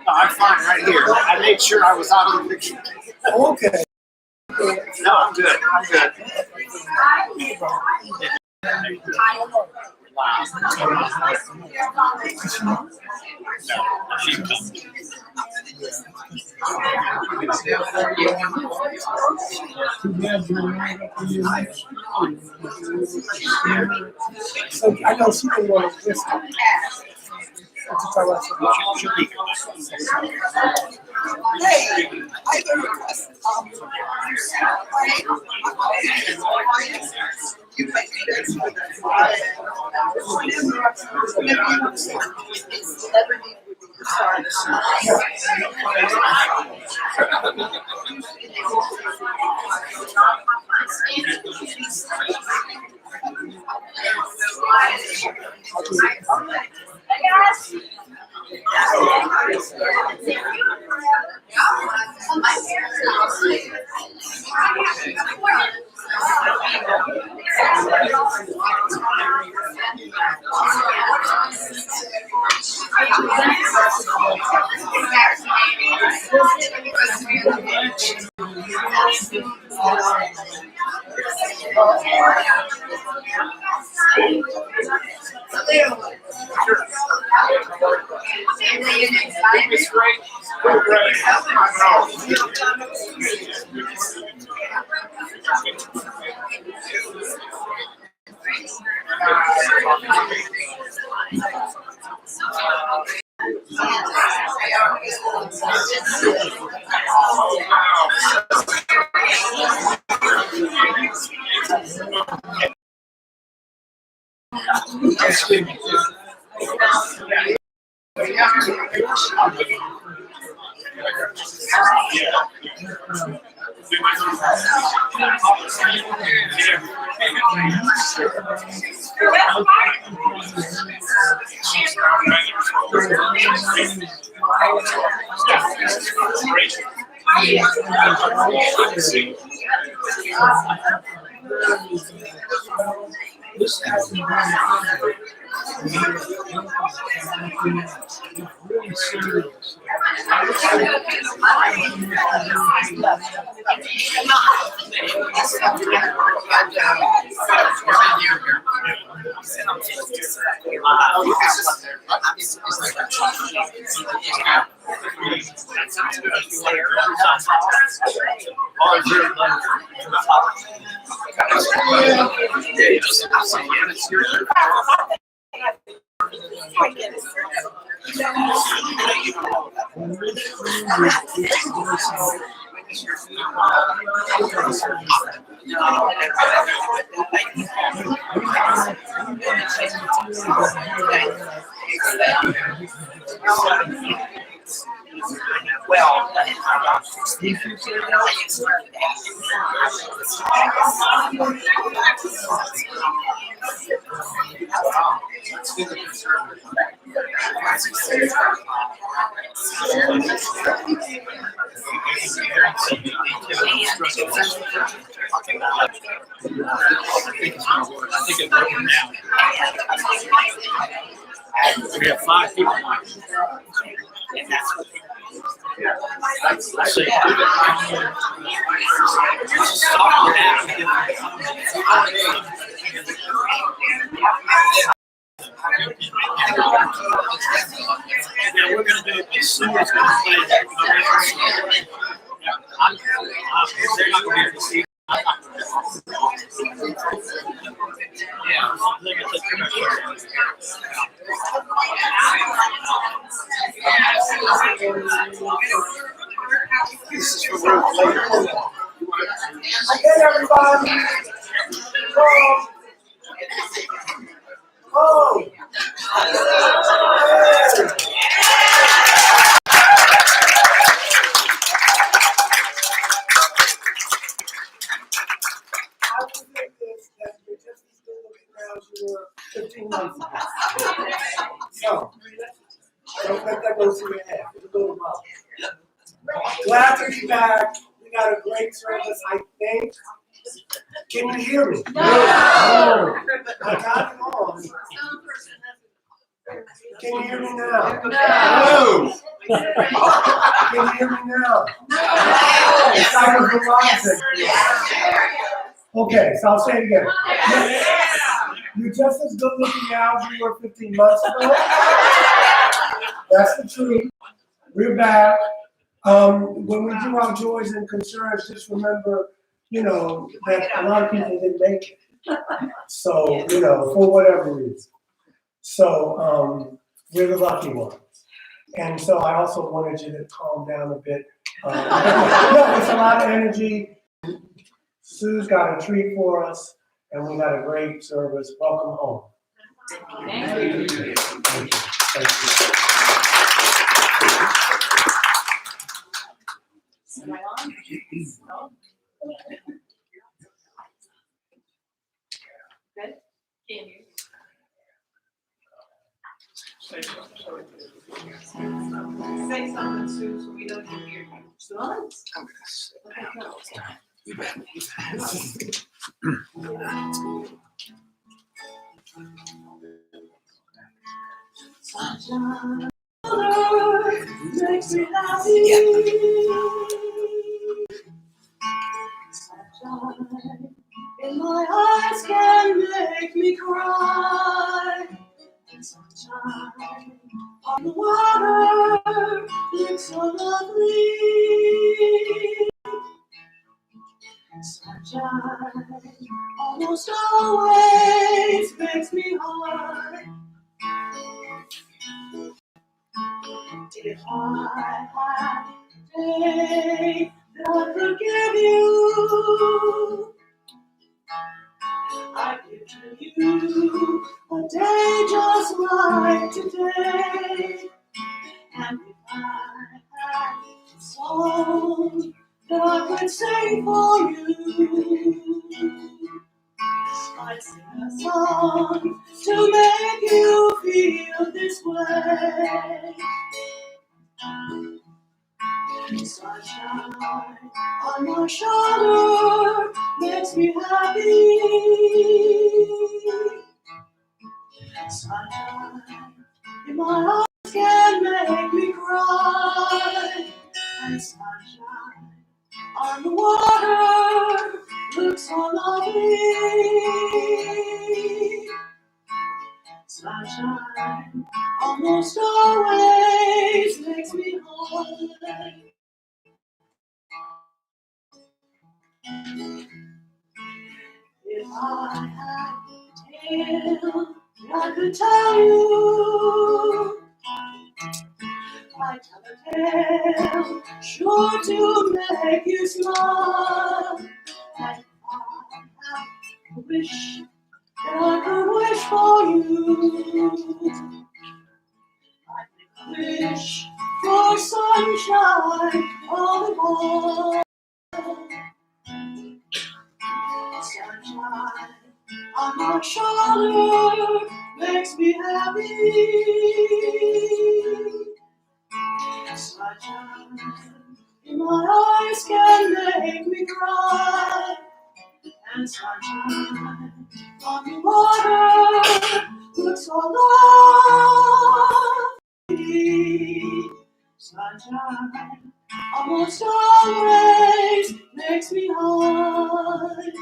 I'm fine right here. I made sure I was out of the picture. Okay. No, I'm good. I'm good. So I know she can go to this. She'll be Hey, I get a request. This has been really serious. We have 5 people watching. Let's see. Yeah, we're going to do it as soon as we play. This is for Ruth later. Okay, everybody. Oh. I would think this, that you're just as good looking now as you were 15 months ago. So, don't let that go through your head. It's a little while. Glad to be back. We got a great service, I think. Can you hear me? No. I got it on. Can you hear me now? No. Can you hear me now? It's like a Verizon. Okay, so I'll say it again. You're just as good looking now as you were 15 months ago. That's the truth. We're back. When we do our joys and concerns, just remember, that a lot of people didn't make it. So, for whatever reason. So, we're the lucky ones. And so I also wanted you to calm down a bit. It's a lot of energy. Sue's got a treat for us, and we got a great service. Welcome home. Thank you. Thank you. Thank you. Am I on? No? Good? Can you? Say something. Say something, Sue, so we don't hear you. What? I'm gonna say. Okay, go. You bet. Sunshine makes me happy. Sunshine in my eyes can make me cry. Sunshine on the water looks so lovely. Sunshine almost always makes me high. If I had a day that I could give you, I'd give to you a day just like today. And if I had a song that I could sing for you, I'd sing a song to make you feel this way. Sunshine on my shoulder makes me happy. Sunshine in my eyes can make me cry. And sunshine on the water looks so lovely. Sunshine almost always makes me high. If I had a tale I could tell you, I'd tell a tale sure to make you smile. And if I had a wish that I could wish for you, I'd make a wish for sunshine all the more. Sunshine on my shoulder makes me happy. Sunshine in my eyes can make me cry. And sunshine on the water looks so lovely. Sunshine almost always makes me high.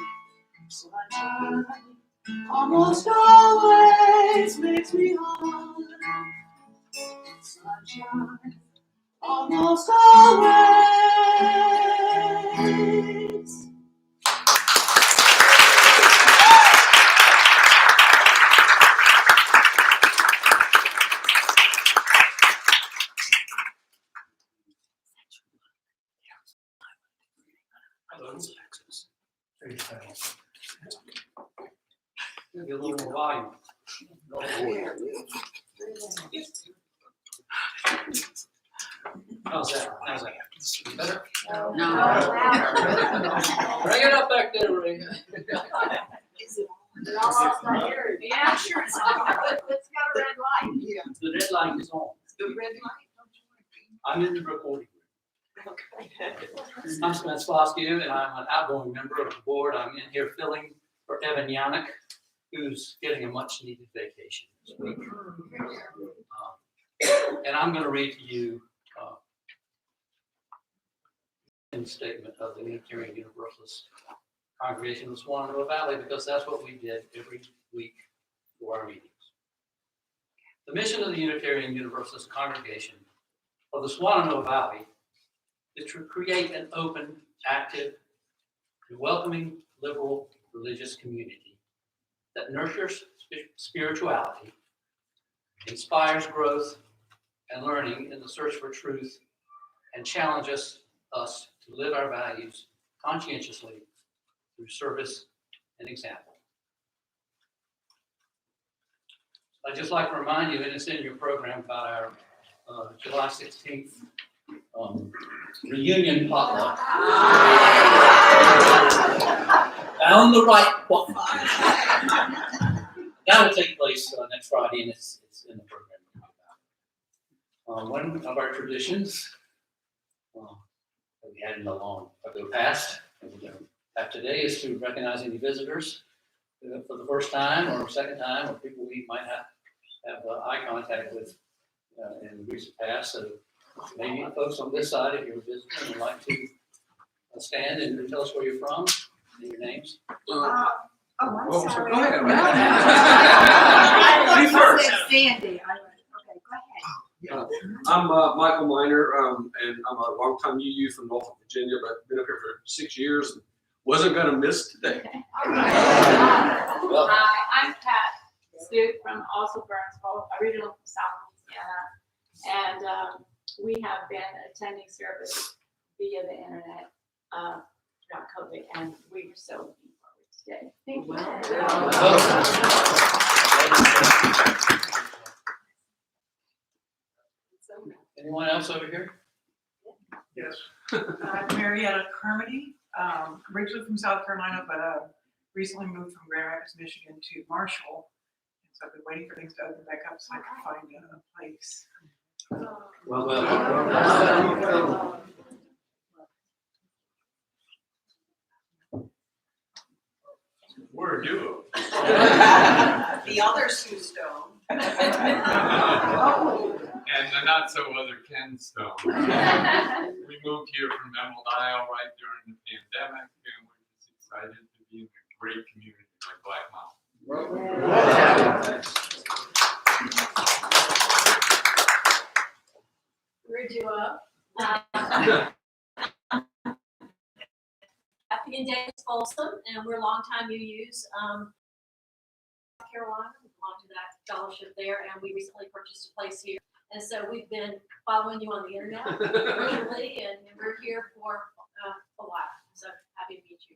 Sunshine almost always makes me high. Sunshine almost always. Maybe a little more volume. How's that? How's that? Better? No. Bring it up back there, Ray. Yeah, sure, it's got a red light. Yeah. The red light is on. The red light, don't you want to be? I'm in the recording room. Okay. I'm Spence Foskew, and I'm an outgoing member of the board. I'm in here filling for Evan Yannick, who's getting a much-needed vacation this week. And I'm going to read to you a statement of the Unitarian Universalist Congregation of the Shenandoah Valley, because that's what we did every week for our meetings. The mission of the Unitarian Universalist Congregation of the Shenandoah Valley is to create an open, active, and welcoming liberal religious community that nurtures spirituality, inspires growth and learning in the search for truth, and challenges us to live our values conscientiously through service and example. I'd just like to remind you, and it's in your program, about our July 16th reunion potluck. Found the right button. That will take place next Friday, and it's in the program. One of our traditions that we had in the long ago past, and we're going to have today, is to recognize any visitors for the first time or second time, or people we might have eye contact with in the recent past. So maybe folks on this side, if you're a visitor and would like to stand and tell us where you're from and your names. I'm sorry. Go ahead. I You thought you first. said Sandy. Okay, go ahead. I'm Michael Miner, and I'm a longtime UU from Norfolk, Virginia, but been up here for 6 years and wasn't going to miss today. Well, Hi, I'm Pat Stute from also Burnsville, originally from South Louisiana. And we have been attending service via the internet throughout COVID, and we're so looking forward to today. Thank you. anyone else over here? Yes. I'm Marietta Carmody, originally from South Carolina, but recently moved from Grand Rapids, Michigan to Marshall. And so I've been waiting for things to open back up so I can find a place. Well, We're a duo. The other Sue Stone. And the not so other Ken Stone. We moved here from Emerald Isle right during the pandemic, and we're just excited to be in a great community like Black Mountain. We're a duo. Happy and Davis Folsom, and we're longtime UUs. South Carolina, we belong to that fellowship there, and we recently purchased a place here. And so we've been following you on the internet virtually, and we're here for a while. So happy to meet you.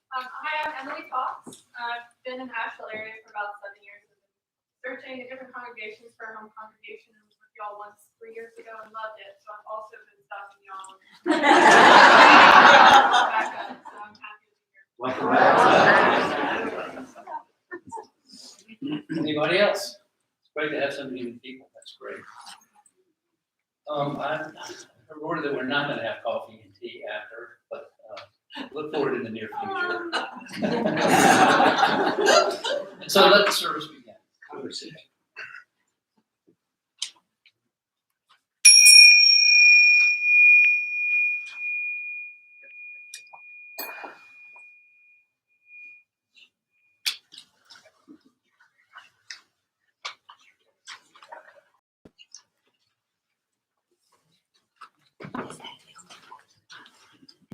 Hi, I'm Emily Fox. I've been in Asheville area for about 7 years. I've been searching the different congregations for a home congregation, and was with y'all once 3 years ago and loved it. So I've also been stalking y'all. Back up, so I'm happy to be here. Welcome back. Anybody else? It's great to have so many new people. That's great. I heard that we're not going to have coffee and tea after, but look forward in the near future. And so let the service begin. Conversation.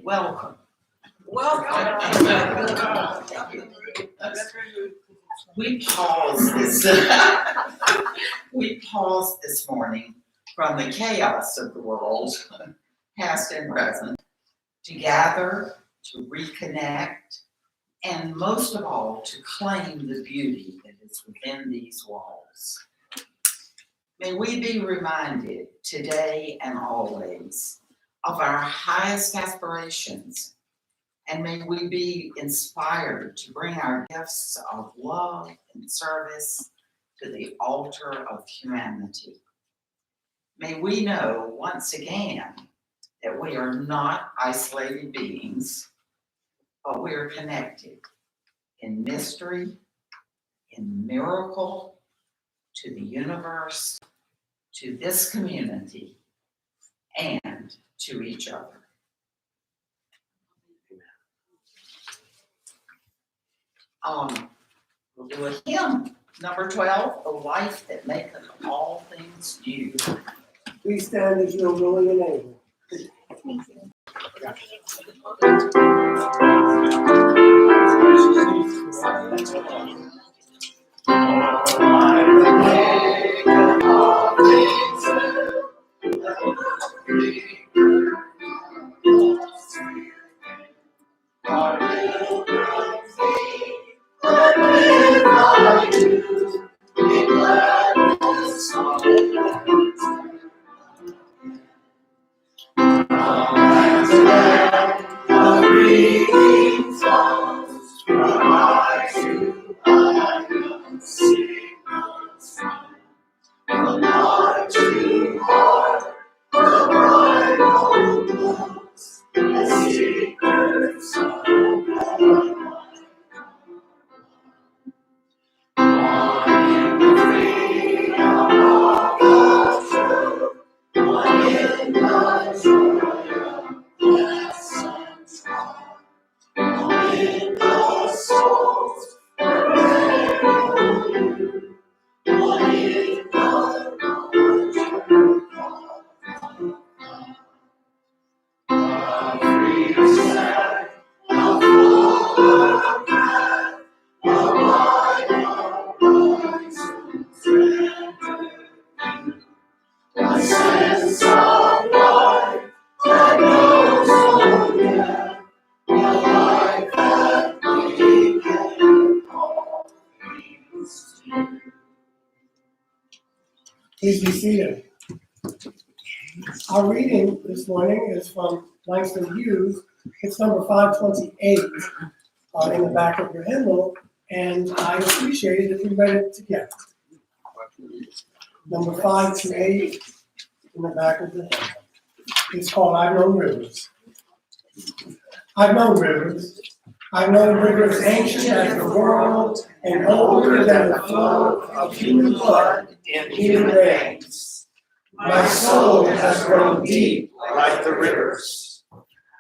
Welcome. We paused this morning from the chaos of the world, past and present, to gather, to reconnect, and most of all, to claim the beauty that is within these walls. May we be reminded today and always of our highest aspirations, and may we be inspired to bring our gifts of love and service to the altar of humanity. May we know once again that we are not isolated beings, but we are connected in mystery, in miracle, to the universe, to this community, and to each other. We'll do a hymn, number 12, A Life That Maketh All Things New. Please stand as you are willing and able. Please be seated. Our reading this morning is from Langston Hughes. It's number 528 in the back of your hymnal, and I appreciate it if you read it together. Number 528 in the back of the hymnal. It's called I've Known Rivers. I've known rivers. I've known rivers ancient as the world and older than the flow of human blood in human veins. My soul has grown deep like the rivers.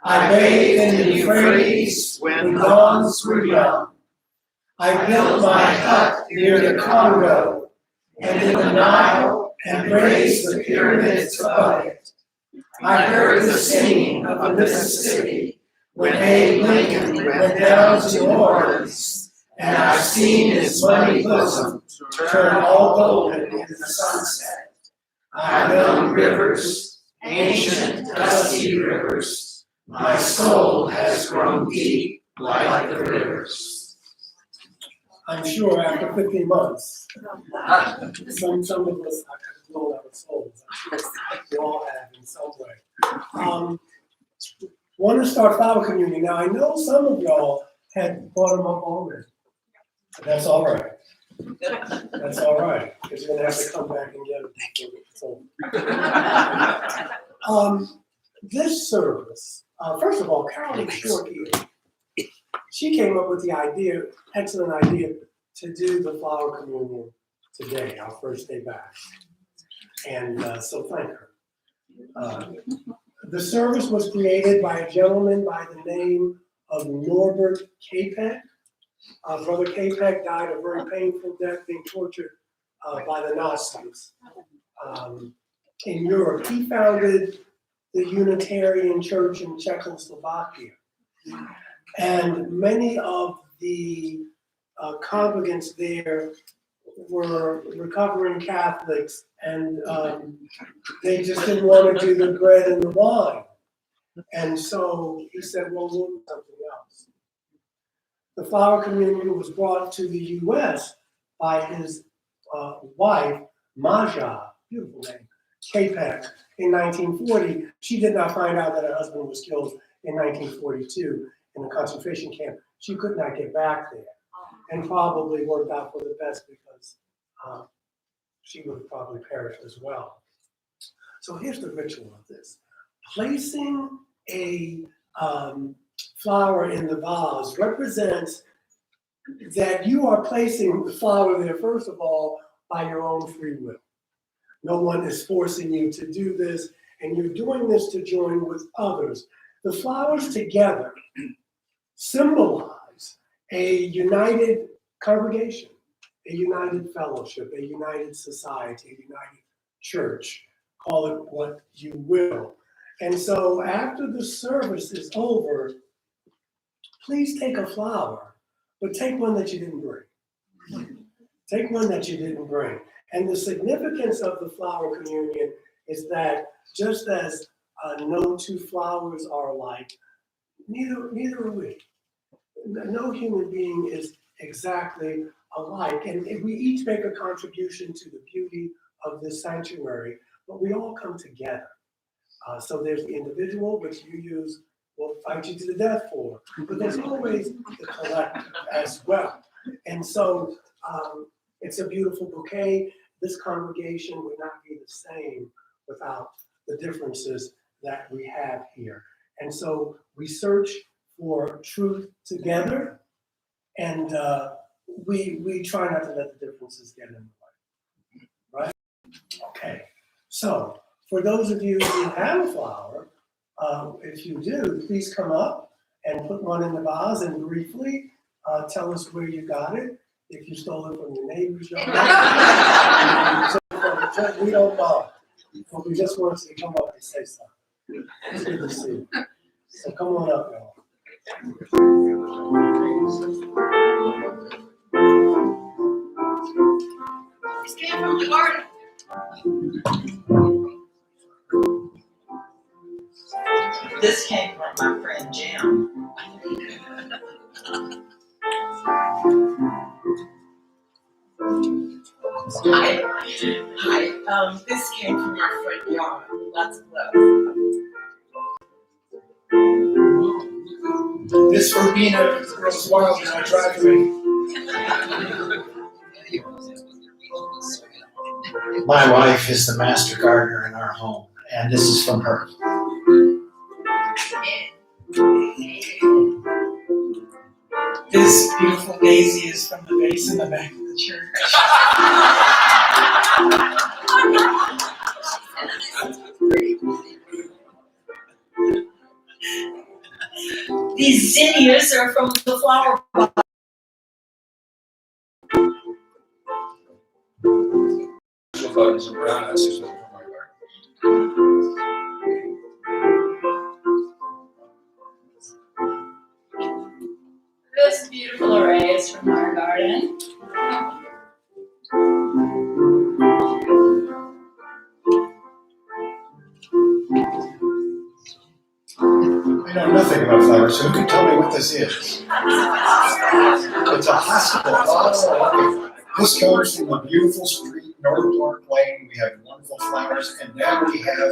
I bathed in the Euphrates when dawns were young. I built my hut near the Congo and in the Nile and raised the pyramids above it. I heard the singing of the Mississippi when Abe Lincoln went down to New Orleans, and I've seen his muddy bosom turn all golden in the sunset. I've known rivers, ancient dusty rivers. My soul has grown deep like the rivers. I'm sure after 15 months, some of us have blown our souls. I'm sure we all have in some way. Want to start Flower Communion. Now, I know some of y'all had brought them up already. That's all right. That's all right, because you're going to have to come back and get them. This service, first of all, Carolyn Shorkey, she came up with the idea, excellent idea, to do the Flower Communion today, our first day back. And so thank her. The service was created by a gentleman by the name of Norbert Capek. Brother Capek died a very painful death, being tortured by the Nazis in Europe. He founded the Unitarian Church in Czechoslovakia. And many of the congregants there were recovering Catholics, and they just didn't want to do the bread and the wine. And so he said, well, we'll do something else. The flower communion was brought to the US by his wife, Maja, beautiful name, Capek, in 1940. She did not find out that her husband was killed in 1942 in a concentration camp. She could not get back there, and probably worked out for the best because she would have probably perished as well. So here's the ritual of this. Placing a flower in the vase represents that you are placing the flower there, first of all, by your own free will. No one is forcing you to do this, and you're doing this to join with others. The flowers together symbolize a united congregation, a united fellowship, a united society, a united church. Call it what you will. And so after the service is over, please take a flower, but take one that you didn't bring. Take one that you didn't bring. And the significance of the flower communion is that just as no two flowers are alike, neither are we. No human being is exactly alike. And we each make a contribution to the beauty of this sanctuary, but we all come together. So there's the individual, which you use, will fight you to the death for, but there's always the collective as well. And so it's a beautiful bouquet. This congregation would not be the same without the differences that we have here. And so we search for truth together, and we try not to let the differences get in the way, right? Okay, so for those of you who have a flower, if you do, please come up and put one in the vase and briefly tell us where you got it. If you stole it from your neighbor's yard, we don't know. But we just want you to come up and say something. It's good to see you. So come on up, y'all. This came from the garden. This came from my friend Jim. Hi. This came from our front yard. Lots of love. This verbena grows wild in our driveway. My wife is the master gardener in our home, and this is from her. This beautiful daisy is from the vase in the back of the church. These zinnias are from the flower pot. Buttons and brown ashes from my garden. This beautiful array is from our garden. I know nothing about flowers, so who can tell me what this is? It's a hospital. Oh, okay. This comes from a beautiful street, North Clark Lane. We have wonderful flowers, and now we have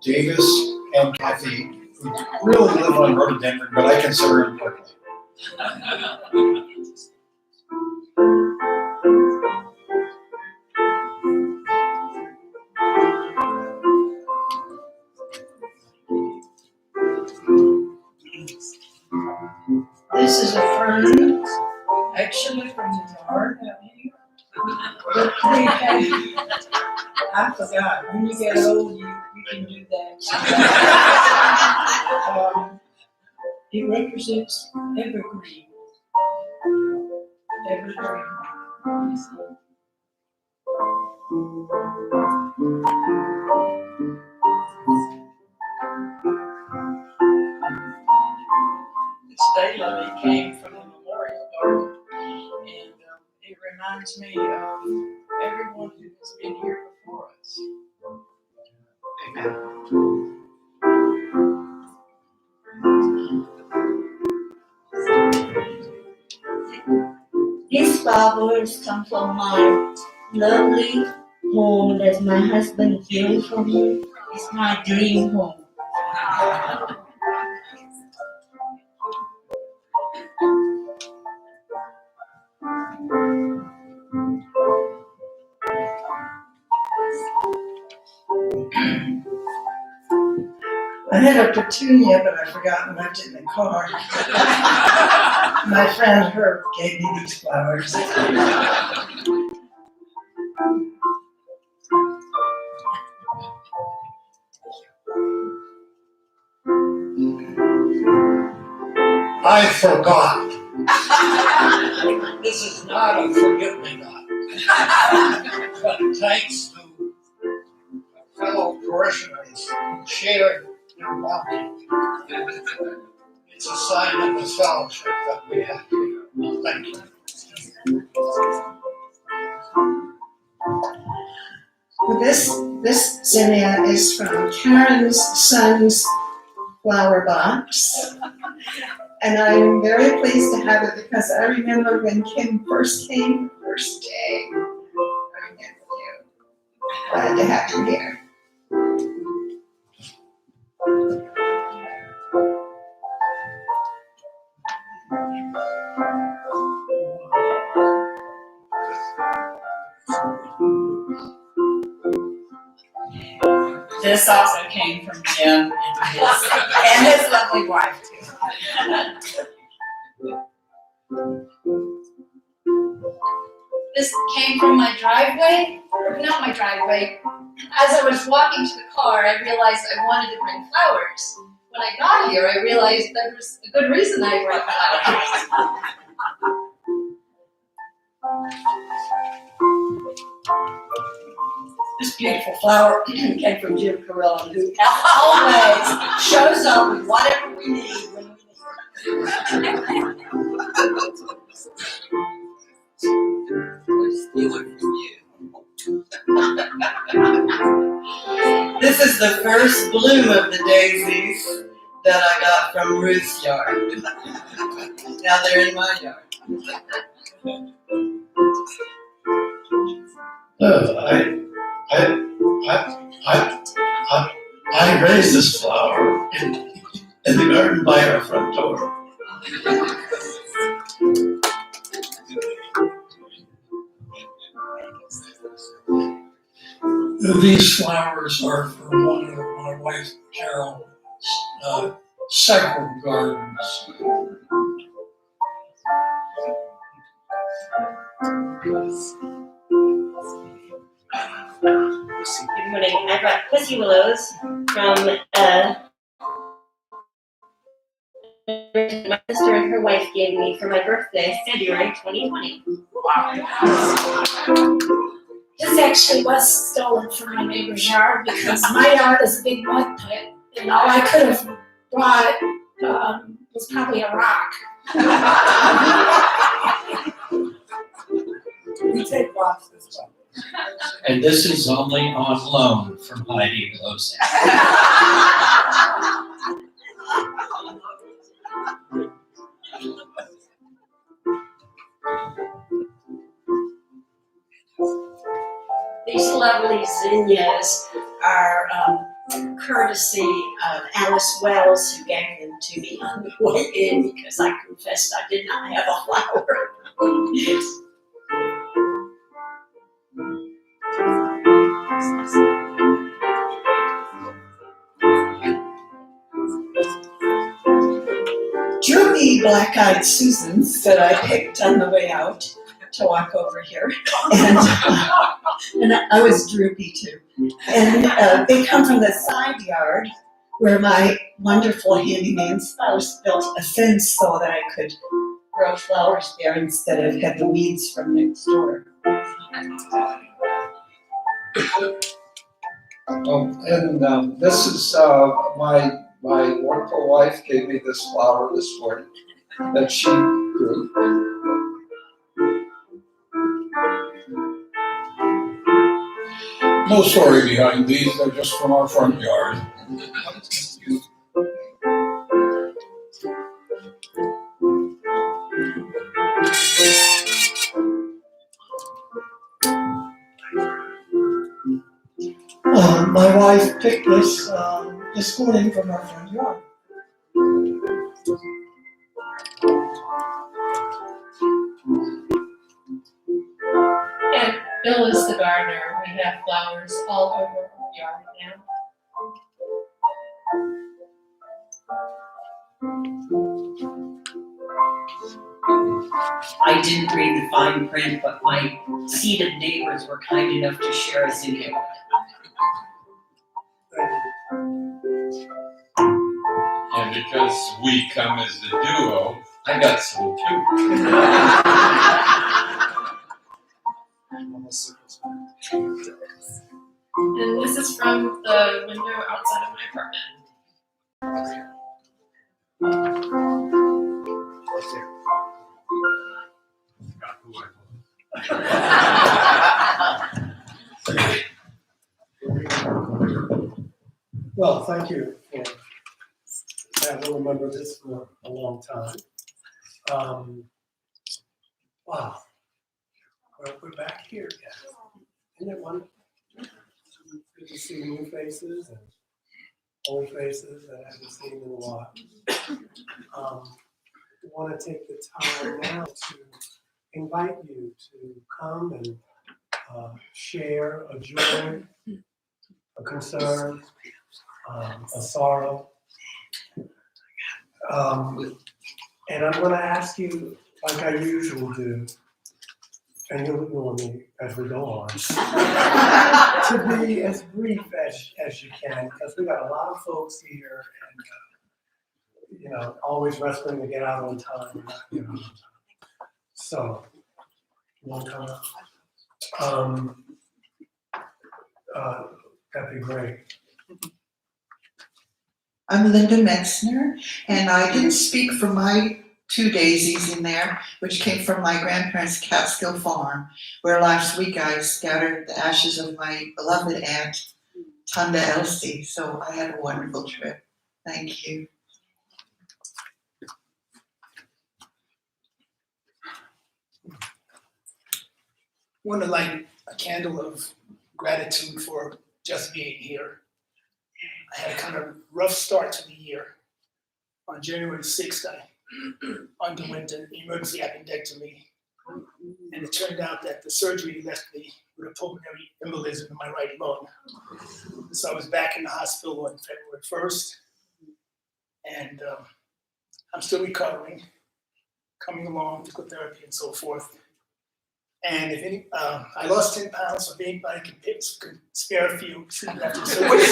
Davis and Kathy, who really live on rhododendron, but I consider them purple. This is a fern, actually from the yard. But they have, I forgot, when you get old, you can do that. It represents evergreen. Evergreen. This daylily came from the Memorial Garden, and it reminds me of These flowers come from my lovely home that my husband built for me. It's my dream home. I had a petunia, but I forgot and left it in the car. My friend Herb gave me these flowers. I forgot. This is not a forget-me-not. But thanks to fellow parishioners who shared their bounty. It's a sign of the fellowship that we have here. Thank you. Well, this zinnia is from Karen's son's flower box. And I'm very pleased to have it because I remember when Kim first came, the first day. I remember you. Glad to have you here. This also came from Jim and his lovely wife too. This came from my driveway, or not my driveway. As I was walking to the car, I realized I wanted to bring flowers. When I got here, I realized there was a good reason I brought flowers. This beautiful flower came from Jim Carillon, who always shows up with whatever we need when we need it. This is the first bloom of the daisies that I got from Ruth's yard. Now they're in my yard. I raised this flower in the garden by our front door. These flowers are from one of my wife Carol's sacred gardens. Good morning. I brought pussy willows from my sister and her wife gave me for my birthday, February 2020. This actually was stolen from my neighbor's yard because my yard is a big mud pit, and all I could have brought was probably a rock. We take rocks this way. And this is only on loan from Heidi Lozak. These lovely zinnias are courtesy of Alice Wells, who gave them to me on the way in because I confessed I did not have a flower. Droopy black-eyed Susans that I picked on the way out to walk over here, and I was droopy too. And they come from the side yard where my wonderful handyman spouse built a fence so that I could grow flowers there instead of have the weeds from next door. This is my wonderful wife gave me this flower this morning that she grew. No story behind these, they're just from our front yard. My wife picked this morning from our front yard. And Bill is the gardener. We have flowers all over our yard now. I didn't read the fine print, but my seated neighbors were kind enough to share us in it. And because we come as a duo, I got some too. And this is from the window outside of my apartment. Well, thank you for, I will remember this for a long time. Wow, we're back here again. Isn't it wonderful? Good to see new faces and old faces that I haven't seen in a while. I want to take the time now to invite you to come and share a joy, a concern, a sorrow. And I'm going to ask you, like I usually do, and you'll ignore me as we go on, to be as brief as you can, because we got a lot of folks here, and always wrestling to get out on time, and not get out on time. So, one time, that'd be great. I'm Linda Metzner, and I didn't speak for my 2 daisies in there, which came from my grandparents' Catskill farm, where last week I scattered the ashes of my beloved aunt, Tunda Elsie. So I had a wonderful trip. Thank you. Want to light a candle of gratitude for just being here. I had a kind of rough start to the year. On January 6th, I underwent an emergency appendectomy, and it turned out that the surgery left me with a pulmonary embolism in my right lung. So I was back in the hospital on February 1st, and I'm still recovering, coming along, physical therapy and so forth. And if any, I lost 10 pounds, so if anybody could spare a few, after the surgery.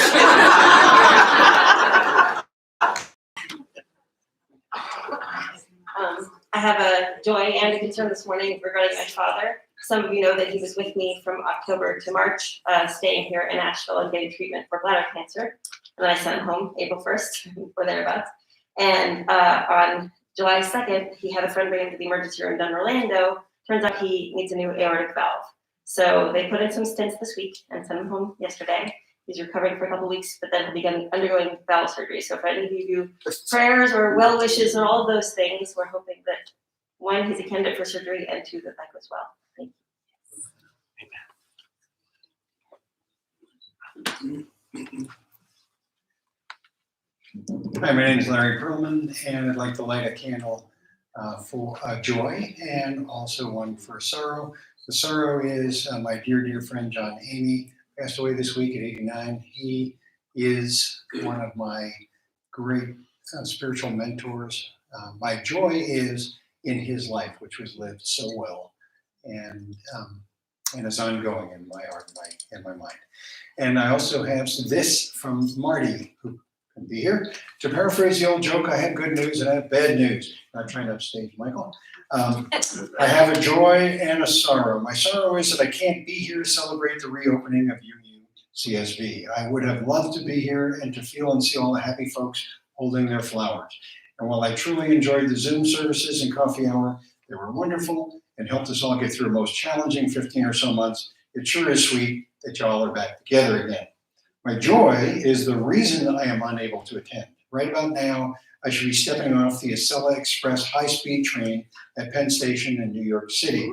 I have a joy and a concern this morning regarding my father. Some of you know that he was with me from October to March, staying here in Asheville and getting treatment for bladder cancer. And then I sent him home April 1st or thereabouts. And on July 2nd, he had a friend bring him to the emergency room down in Orlando. Turns out he needs a new aortic valve. So they put in some stents this week and sent him home yesterday. He's recovering for a couple weeks, but then he'll be undergoing valve surgery. So if any of you do prayers or well wishes and all of those things, we're hoping that one, he's a candidate for surgery, and two, that goes well. Thank you. Hi, my name is Larry Perlman, and I'd like to light a candle for joy and also one for sorrow. The sorrow is my dear friend John Amy passed away this week at 89. He is one of my great spiritual mentors. My joy is in his life, which was lived so well and is ongoing in my heart and my mind. And I also have this from Marty, who can be here. To paraphrase the old joke, I have good news and I have bad news. I'm not trying to upstage Michael. I have a joy and a sorrow. My sorrow is that I can't be here to celebrate the reopening of UU-CSB. I would have loved to be here and to feel and see all the happy folks holding their flowers. And while I truly enjoyed the Zoom services and coffee hour, they were wonderful and helped us all get through the most challenging 15 or so months. It sure is sweet that y'all are back together again. My joy is the reason I am unable to attend. Right about now, I should be stepping off the Acela Express high-speed train at Penn Station in New York City.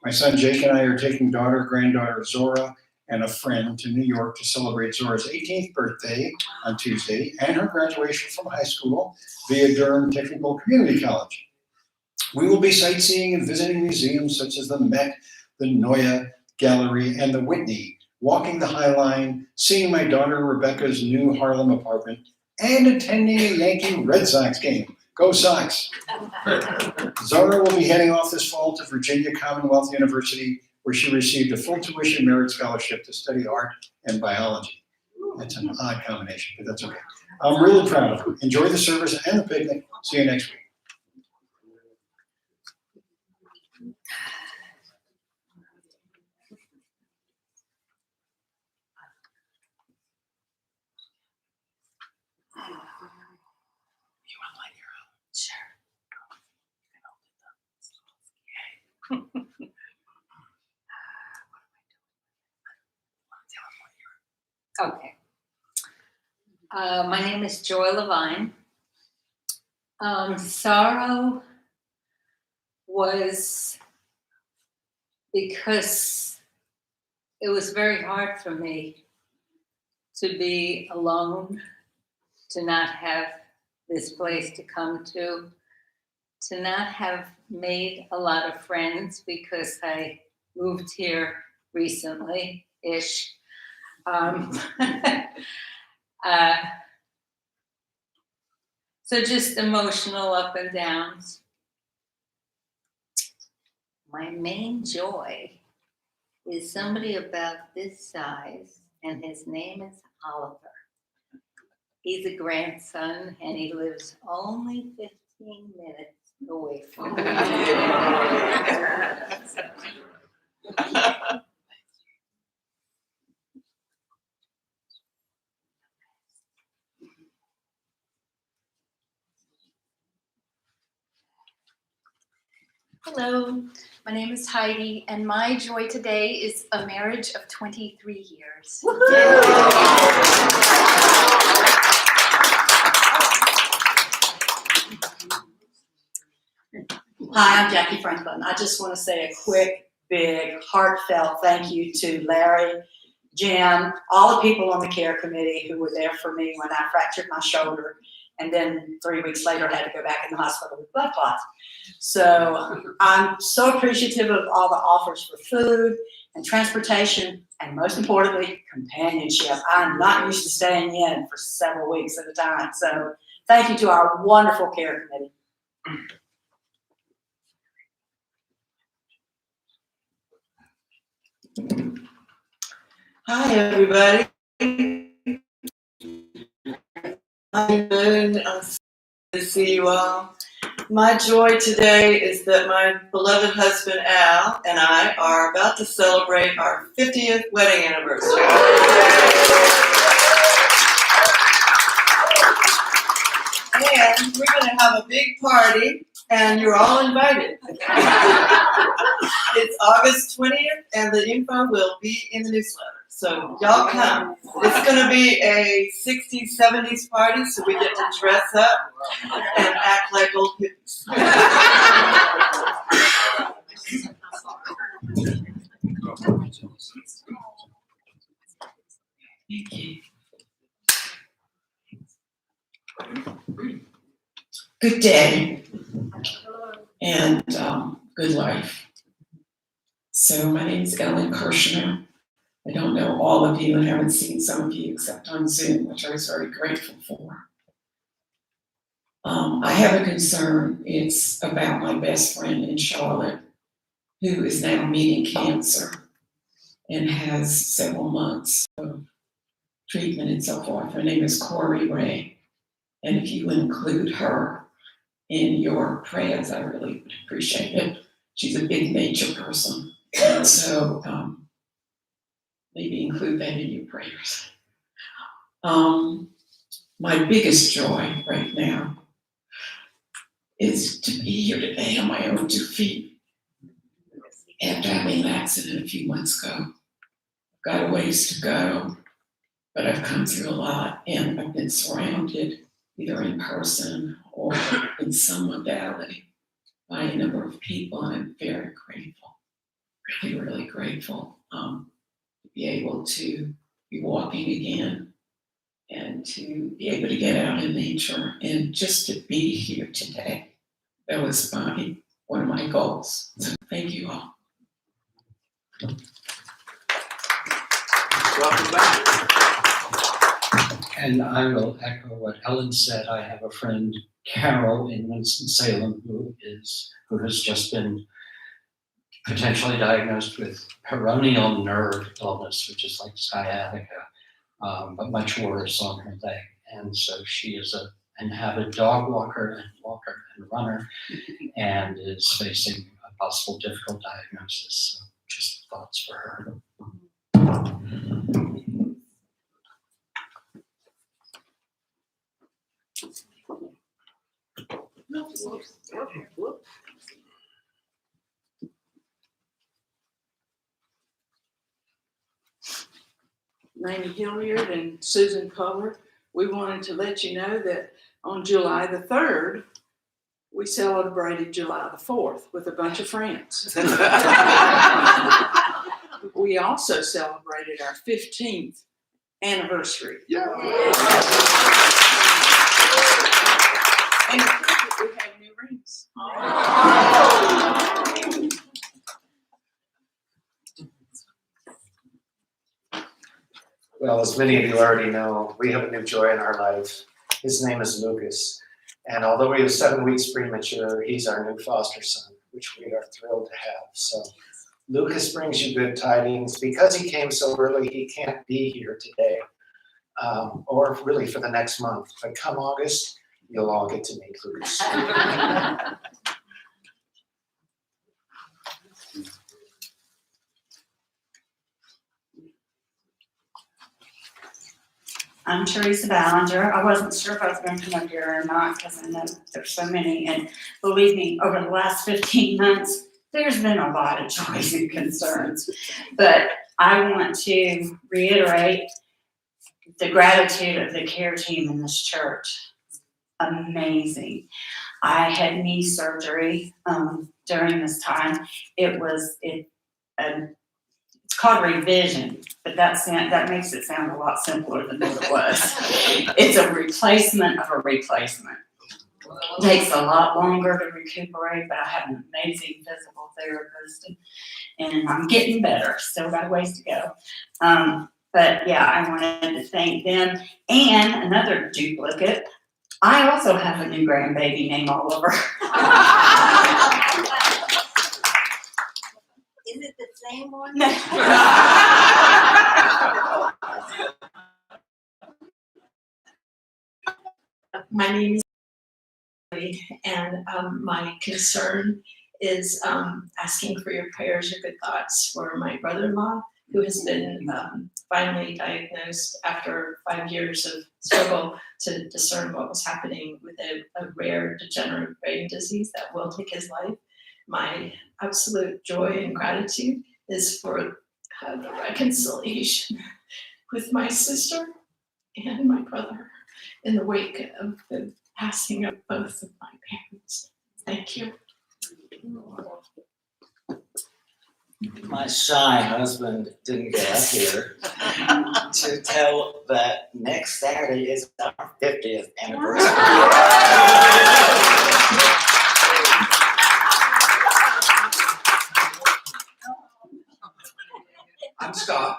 My son Jake and I are taking granddaughter Zora, and a friend to New York to celebrate Zora's 18th birthday on Tuesday and her graduation from high school via Durham Technical Community College. We will be sightseeing and visiting museums such as the Met, the Neue Gallery, and the Whitney, walking the High Line, seeing my daughter Rebecca's new Harlem apartment, and attending a Yankee Red Sox game. Go Sox! Zora will be heading off this fall to Virginia Commonwealth University, where she received a full tuition merit scholarship to study art and biology. That's an odd combination, but that's okay. I'm really proud of her. Enjoy the service and the picnic. See you next week. Okay. My name is Joy Levine. Sorrow was because it was very hard for me to be alone, to not have this place to come to not have made a lot of friends because I moved here recently-ish. So just emotional up and downs. My main joy is somebody about this size, and his name is Oliver. He's a grandson, and he lives only 15 minutes away from me. Hello, my name is Heidi, and my joy today is a marriage of 23 years. Hi, I'm Jackie Franklin. I just want to say a quick, big, heartfelt thank you to Larry, Jim, all the people on the care committee who were there for me when I fractured my shoulder, and then 3 weeks later I had to go back in the hospital with blood clots. So I'm so appreciative of all the offers for food and transportation, and most importantly, companionship. I'm not used to staying in for several weeks at a time. So thank you to our wonderful care committee. Hi, everybody. How you doing? I'm so good to see you all. My joy today is that my beloved husband Al and I are about to celebrate our 50th wedding anniversary. And we're going to have a big party, and you're all invited. It's August 20th, and the info will be in the newsletter. So y'all come. It's going to be a 60s, 70s party, so we get to dress up and act like old hippies. Thank you. Good day and good life. So my name is Ellen Kirshner. I don't know all of you and haven't seen some of you except on Zoom, which I was very grateful for. I have a concern. It's about my best friend in Charlotte, who is now meeting cancer and has several months of treatment and so forth. Her name is Corey Ray. And if you would include her in your prayers, I really would appreciate it. She's a big nature person. And so maybe include that in your prayers. My biggest joy right now is to be here today on my own 2 feet after having an accident a few months ago. got a ways to go, but I've come through a lot, and I've been surrounded either in person or in some modality by a number of people, and I'm very grateful, really, really grateful to be able to be walking again and to be able to get out in nature and just to be here today. That was one of my goals. So thank you all. Welcome back. And I will echo what Ellen said. I have a friend, Carol, in Winston-Salem, who has just been potentially diagnosed with peroneal nerve illness, which is like sciatica, but much worse on her leg. And so she is an avid dog walker and runner, and is facing a possible difficult diagnosis. So just thoughts for her. Laney Hilliard and Susan Kohler, we wanted to let you know that on July the 3rd, we celebrated July the 4th with a bunch of friends. We also celebrated our 15th anniversary. Yeah. And we have new rings. Well, as many of you already know, we have a new joy in our life. His name is Lucas. And although he was 7 weeks premature, he's our new foster son, which we are thrilled to have. So Lucas brings you good tidings. Because he came so early, he can't be here today, or really for the next month. But come August, you'll all get to meet Lucas. I'm Teresa Ballinger. I wasn't sure if I was going to come up here or not because I know there's so many. And believe me, over the last 15 months, there's been a lot of joys and concerns. But I want to reiterate the gratitude of the care team in this church. Amazing. I had knee surgery during this time. It's called revision, but that makes it sound a lot simpler than what it was. It's a replacement of a replacement. It takes a lot longer to recuperate, but I have an amazing physical therapist, and I'm getting better. Still got a ways to go. But yeah, I wanted to thank them. And another duplicate, I also have a new grandbaby named Oliver. Is it the same one? My name is Lee, and my concern is asking for your prayers, your good thoughts for my brother-in-law, who has been finally diagnosed after 5 years of struggle to discern what was happening with a rare degenerative brain disease that will take his life. My absolute joy and gratitude is for the reconciliation with my sister and my brother in the wake of the passing of both of my parents. Thank you. My shy husband didn't get up here to tell that next Saturday is our 50th anniversary. I'm Scott,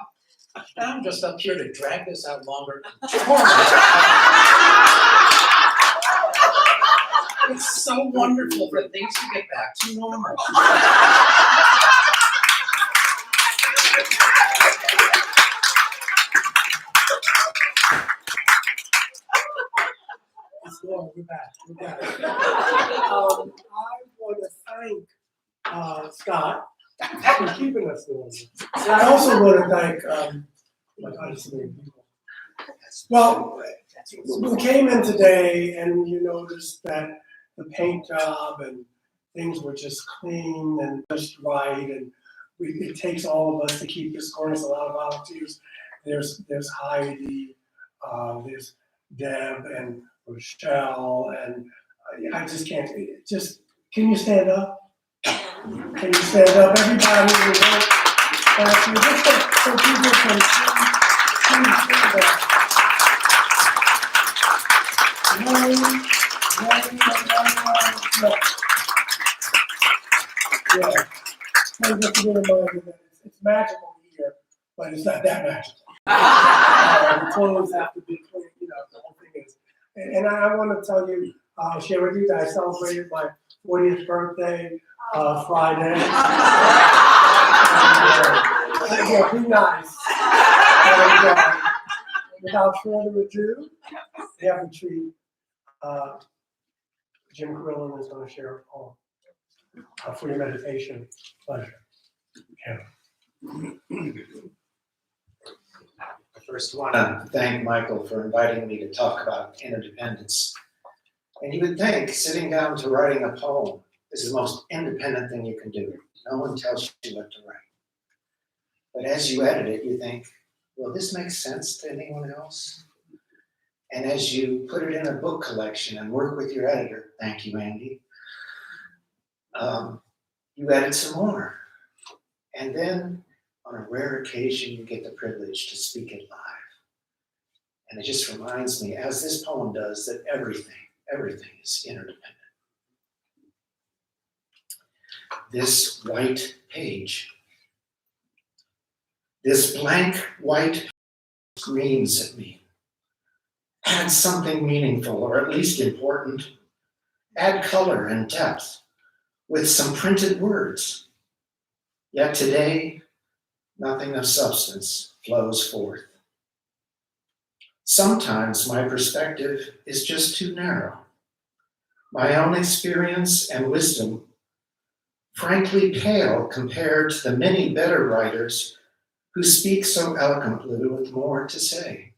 and I'm just up here to drag this out longer. It's so wonderful for things to get back to normal. We're back. I want to thank Scott for keeping us going. And I also want to thank, my God, it's so many people. Well, we came in today and you noticed that the paint job and things were just clean and just right. And it takes all of us to keep this going. There's a lot of volunteers. There's Heidi, there's Deb and Rochelle, and I just can't, can you stand up? Can you stand up? Everybody, thank you. Just so people can please stand up. Yeah. Maybe just to be reminded that it's magical here, but it's not that magical. The clothes have to be clean, you know, the whole thing is. And I want to tell you, share with you that I celebrated my 40th birthday Friday. Yeah, be nice. And, without further ado, we have a treat. Jim Carillon is going to share a poem for your meditation pleasure. Yeah. I first want to thank Michael for inviting me to talk about interdependence. And you would think sitting down to writing a poem is the most independent thing you can do. No one tells you what to write. But as you edit it, you think, will this make sense to anyone else? And as you put it in a book collection and work with your editor, thank you, Andy, you edit some more. And then on a rare occasion, you get the privilege to speak it live. And it just reminds me, as this poem does, that everything is interdependent. This white page, this blank white screams at me. Add something meaningful, or at least important. Add color and depth with some printed words. Yet today, nothing of substance flows forth. Sometimes my perspective is just too narrow. My own experience and wisdom frankly pale compared to the many better writers who speak so eloquently with more to say.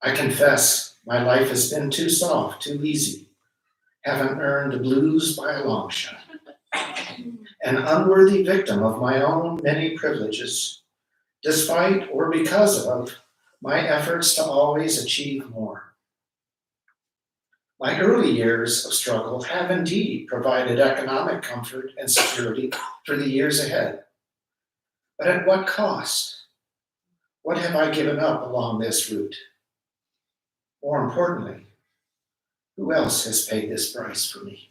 I confess my life has been too soft, too easy. Haven't earned the blues by a long shot. An unworthy victim of my own many privileges, despite or because of my efforts to always achieve more. My early years of struggle have indeed provided economic comfort and security for the years ahead. But at what cost? What have I given up along this route? More importantly, who else has paid this price for me?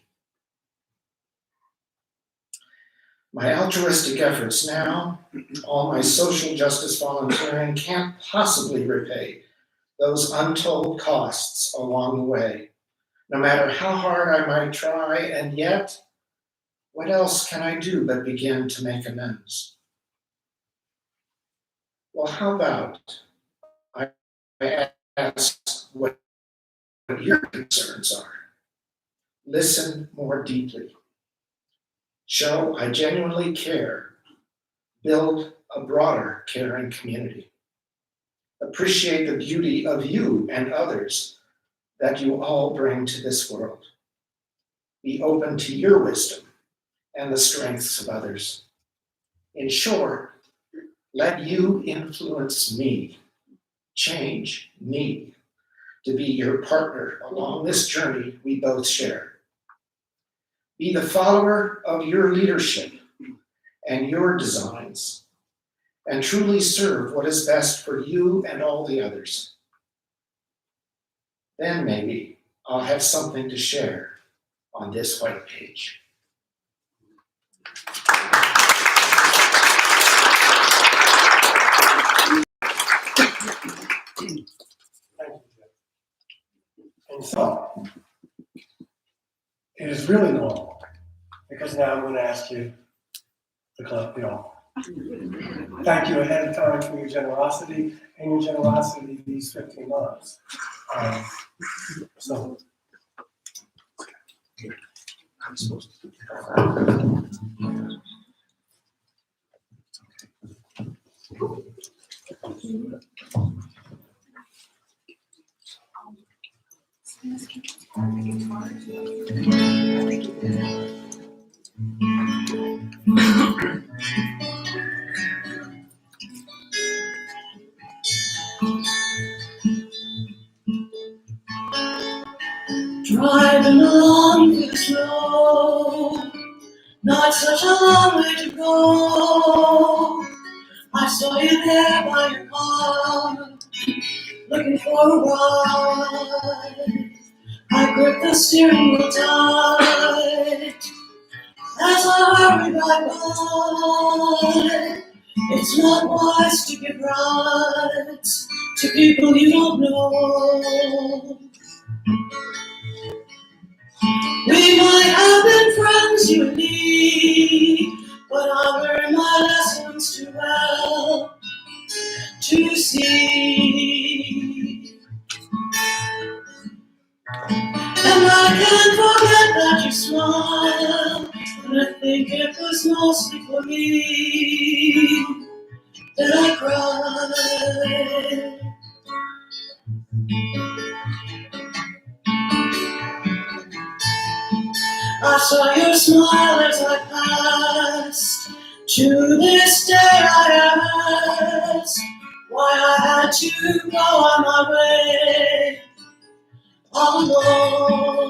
My altruistic efforts now, all my social justice volunteering can't possibly repay those untold costs along the way, no matter how hard I might try, and yet, what else can I do but begin to make amends? Well, how about I ask what your concerns are? Listen more deeply. Show I genuinely care. Build a broader caring community. Appreciate the beauty of you and others that you all bring to this world. Be open to your wisdom and the strengths of others. In short, let you influence me, change me to be your partner along this journey we both share. Be the follower of your leadership and your designs, and truly serve what is best for you and all the others. Then maybe I'll have something to share on this white page. And so, it is really normal, because now I'm going to ask you to clap the all. Thank you ahead of time for your generosity and your generosity these 15 months. So, I'm supposed to do Driving along through the snow, not such a long way to go. I saw you there by your car, looking for a ride. I gripped the steering wheel tight as I hurried right by. It's not wise to give rides to people you don't know. We might have been friends, you and me, but I learned my lessons too well to see. And I can't forget that you smiled, and I think it was mostly for me that I cried. I saw your smile as I passed. To this day I ask why I had to go on my way alone.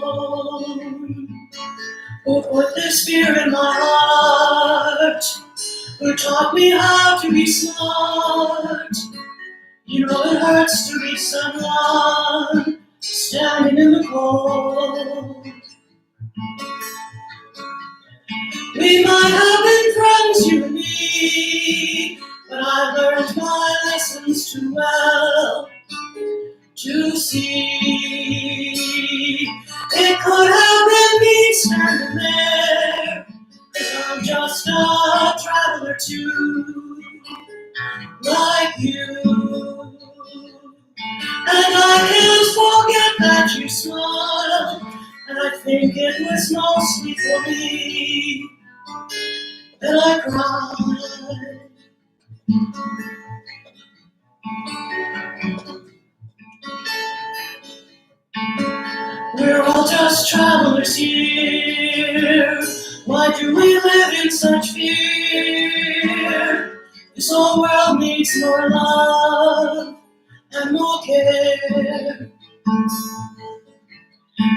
Who put this fear in my heart? Who taught me how to be smart? You know it hurts to be someone standing in the cold. We might have been friends, you and me, but I learned my lessons too well to see. It could have been me standing there, 'cause I'm just a traveler too, like you. And I can't forget that you smiled, and I think it was mostly for me that I cried. We're all just travelers here. Why do we live in such fear? This whole world needs more love and more care.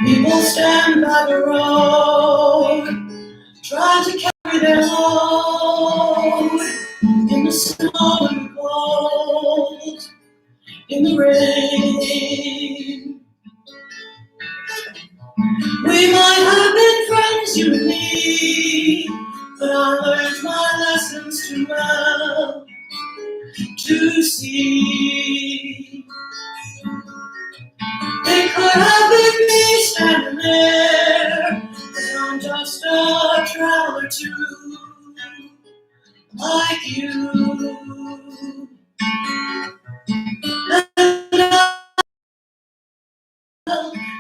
People stand by the road, trying to carry their load in the snow and the cold, in the rain. We might have been friends, you and me, but I learned my lessons too well to see. It could have been me standing there, 'cause I'm just a traveler too, like you.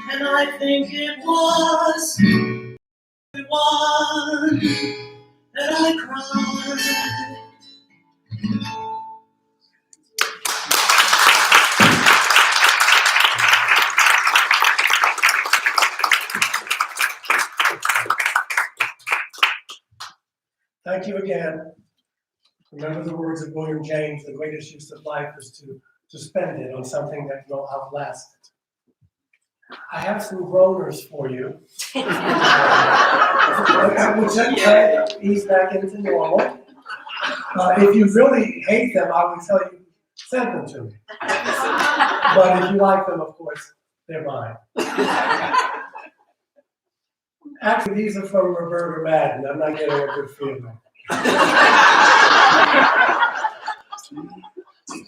And I think it was the one that I cried. Thank you again. Remember the words of William James, the greatest use of life is to spend it on something that will outlast it. I have some groaners for you. Which he's back into normal. If you really hate them, I would tell you, send them to me. But if you like them, of course, they're mine. Actually, these are from Roberta Madden. I'm not getting a good feeling.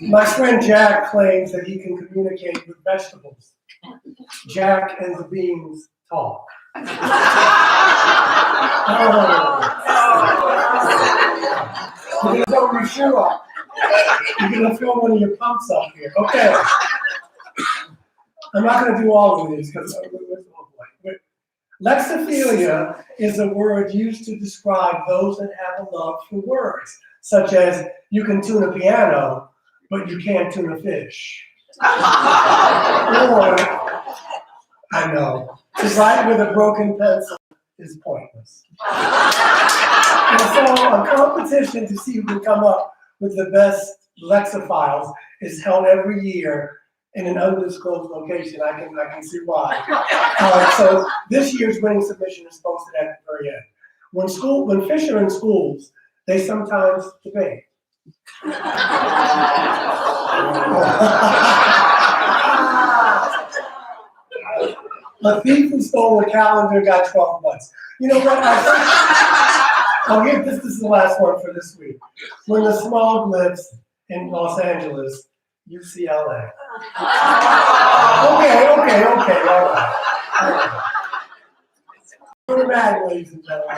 My friend Jack claims that he can communicate with vegetables. Jack and the beans talk. You're gonna throw your shoe off. You're gonna throw one of your pumps up here. Okay. I'm not gonna do all of these because lexiphilia is a word used to describe those that have a love for words, such as you can tune a piano, but you can't tune a fish. Or, I know, to write with a broken pencil is pointless. And so a competition to see who can come up with the best lexiphiles is held every year in an undisclosed location. I can see why. So this year's winning submission is posted at the very end. When fish are in schools, they sometimes debate. A thief who stole a calendar got 12 months. You know what? This is the last one for this week. When the smog lifts in Los Angeles, UCLA. Okay, all right. We're mad, ladies and gentlemen.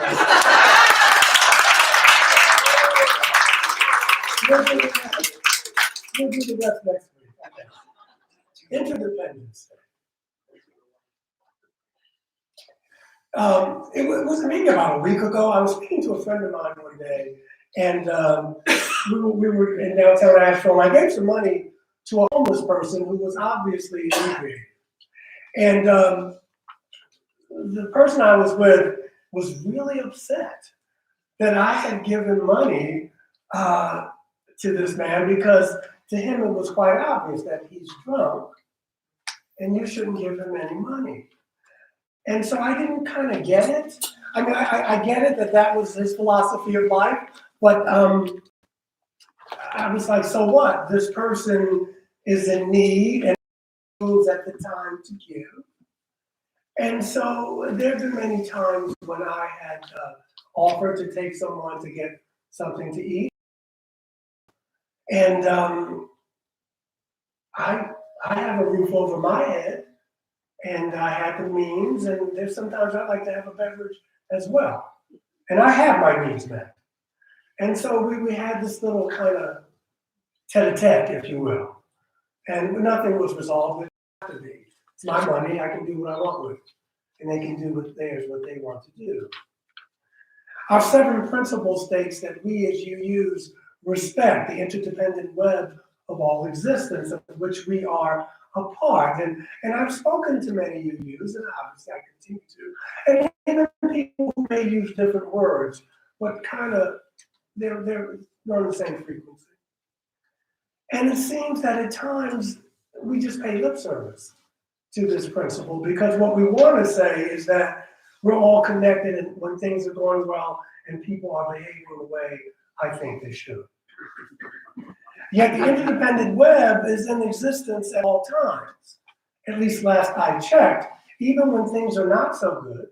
We'll do the rest next week. Okay. Interdependence. It was maybe about a week ago. I was speaking to a friend of mine one day, and we were in downtown Asheville. And I gave some money to a homeless person who was obviously inebriated. And the person I was with was really upset that I had given money to this man, because to him it was quite obvious that he's drunk and you shouldn't give him any money. And so I didn't kind of get it. I mean, I get it that was his philosophy of life, but I was like, so what? This person is in need and moves at the time to give. And so there have been many times when I had offered to take someone to get something to eat. And I have a roof over my head, and I had the means, and there's sometimes I like to have a beverage as well. And I have my needs met. And so we had this little kind of tete-a-tete, if you will. And nothing was resolved. It had to be. It's my money, I can do what I want with it. And they can do with theirs what they want to do. Our 7 principles states that we as UUs respect the interdependent web of all existence, of which we are a part. And I've spoken to many UUs, and obviously I continue to, and even people who may use different words, but kind of, they're on the same frequency. And it seems that at times we just pay lip service to this principle, because what we want to say is that we're all connected, and when things are going well and people are behaving the way I think they should. Yet the interdependent web is in existence at all times. At least last I checked, even when things are not so good,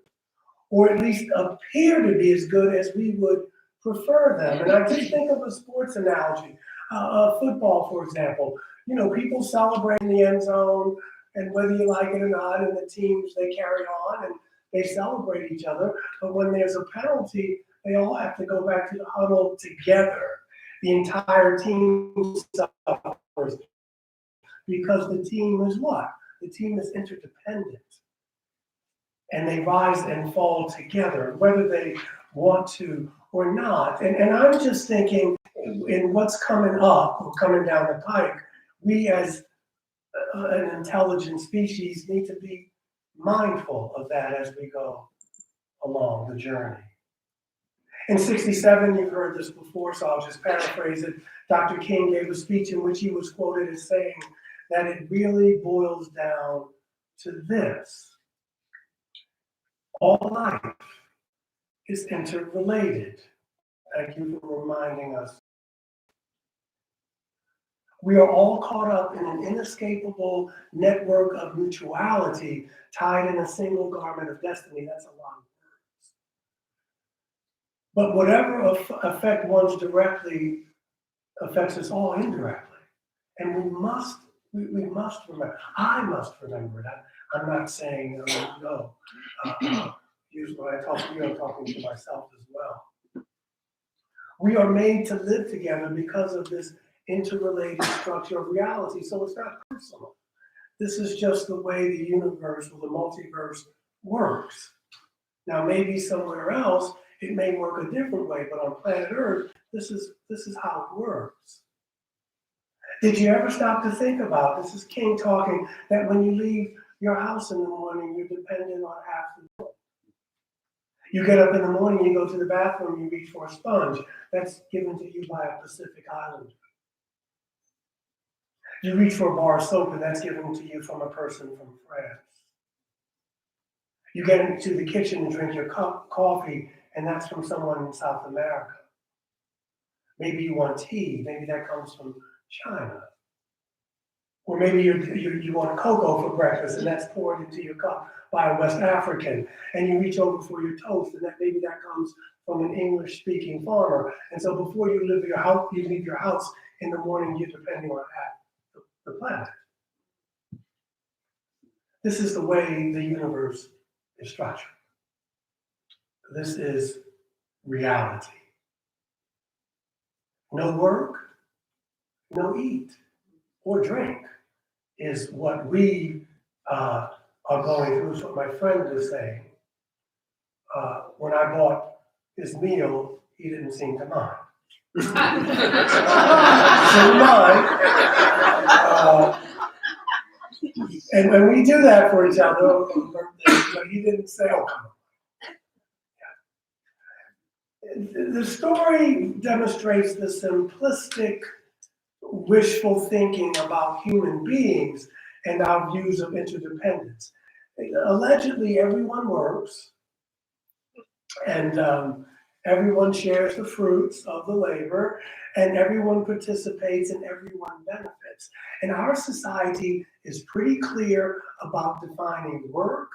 or at least appear to be as good as we would prefer them. And I just think of a sports analogy, football, for example. You know, people celebrate in the end zone, and whether you like it or not, and the teams, they carry on and they celebrate each other. But when there's a penalty, they all have to go back to the huddle together. The entire team suffers because the team is what? The team is interdependent. And they rise and fall together, whether they want to or not. And I'm just thinking, in what's coming up or coming down the pike, we as an intelligent species need to be mindful of that as we go along the journey. In '67, you've heard this before, so I'll just paraphrase it. Dr. King gave a speech in which he was quoted as saying that it really boils down to this: all life is interrelated. Thank you for reminding us. We are all caught up in an inescapable network of mutuality, tied in a single garment of destiny. That's a lot of words. But whatever effect one's directly affects us all indirectly. And we must remember, I must remember that. I'm not saying no. Usually when I talk to you, I'm talking to myself as well. We are made to live together because of this interrelated structure of reality, so it's not personal. This is just the way the universe or the multiverse works. Now, maybe somewhere else it may work a different way, but on planet Earth, this is how it works. Did you ever stop to think about, this is King talking, that when you leave your house in the morning, you're dependent on half the world. You get up in the morning, you go to the bathroom, you reach for a sponge. That's given to you by a Pacific Islander. You reach for a bar of soap and that's given to you from a person from France. You get into the kitchen and drink your cup of coffee and that's from someone in South America. Maybe you want tea, maybe that comes from China. Or maybe you want cocoa for breakfast and that's poured into your cup by a West African. And you reach over for your toast and maybe that comes from an English-speaking farmer. And so before you leave your house in the morning, you're depending on the planet. This is the way the universe is structured. This is reality. No work, no eat or drink is what we are going through. Is what my friend was saying. When I bought his meal, he didn't seem to mind. So mine. And when we do that for each other on birthdays, but he didn't say, "Oh, come on." The story demonstrates the simplistic, wishful thinking about human beings and our views of interdependence. Allegedly, everyone works, and everyone shares the fruits of the labor, and everyone participates and everyone benefits. And our society is pretty clear about defining work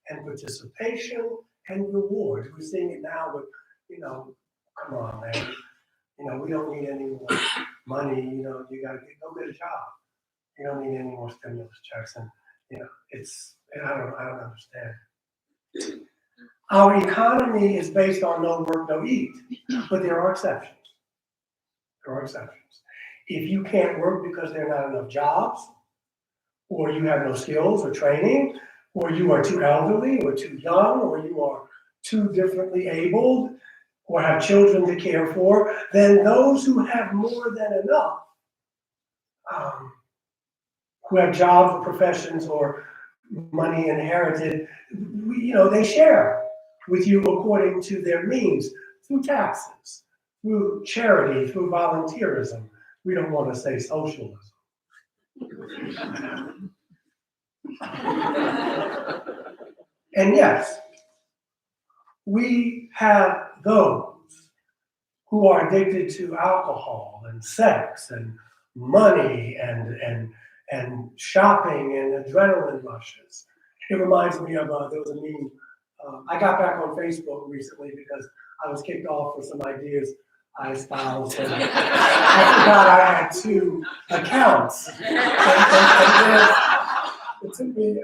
and participation and reward. We're seeing it now with, come on, man. We don't need any more money. You gotta go get a job. You don't need any more stimulus checks. And I don't understand. Our economy is based on no work, no eat, but there are exceptions. If you can't work because there are not enough jobs, or you have no skills or training, or you are too elderly or too young, or you are too differently abled, or have children to care for, then those who have more than enough, who have jobs or professions or money inherited, they share with you according to their means, through taxes, through charity, through volunteerism. We don't want to say socialism. And yes, we have those who are addicted to alcohol and sex and money and shopping and adrenaline rushes. It reminds me of, there was a meme. I got back on Facebook recently because I was kicked off for some ideas I espoused. And I forgot I had 2 accounts. And then it took me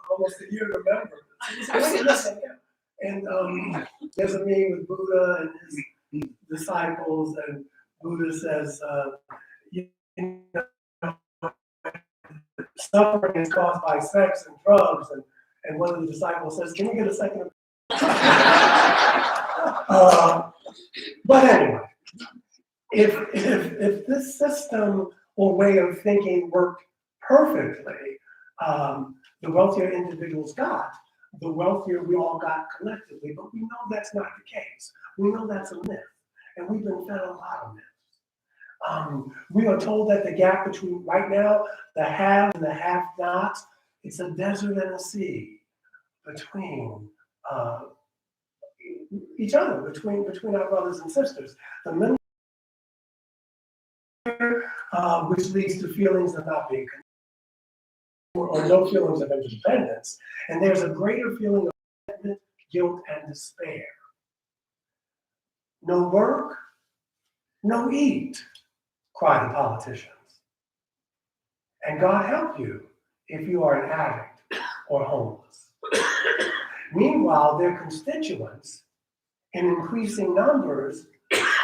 almost a year to remember. And there's a meme with Buddha and his disciples, and Buddha says, suffering is caused by sex and drugs, and one of the disciples says, "Can we get a second?" But anyway, if this system or way of thinking worked perfectly, the wealthier individuals got, the wealthier we all got collectively. But we know that's not the case. We know that's a myth, and we've been fed a lot of myths. We are told that the gap between, right now, the have and the have-nots, it's a desert and a sea between each other, between our brothers and sisters. The middle, which leads to feelings of not being connected, or no feelings of interdependence, and there's a greater feeling of resentment, guilt, and despair. No work, no eat, cry the politicians. And God help you if you are an addict or homeless. Meanwhile, their constituents, in increasing numbers,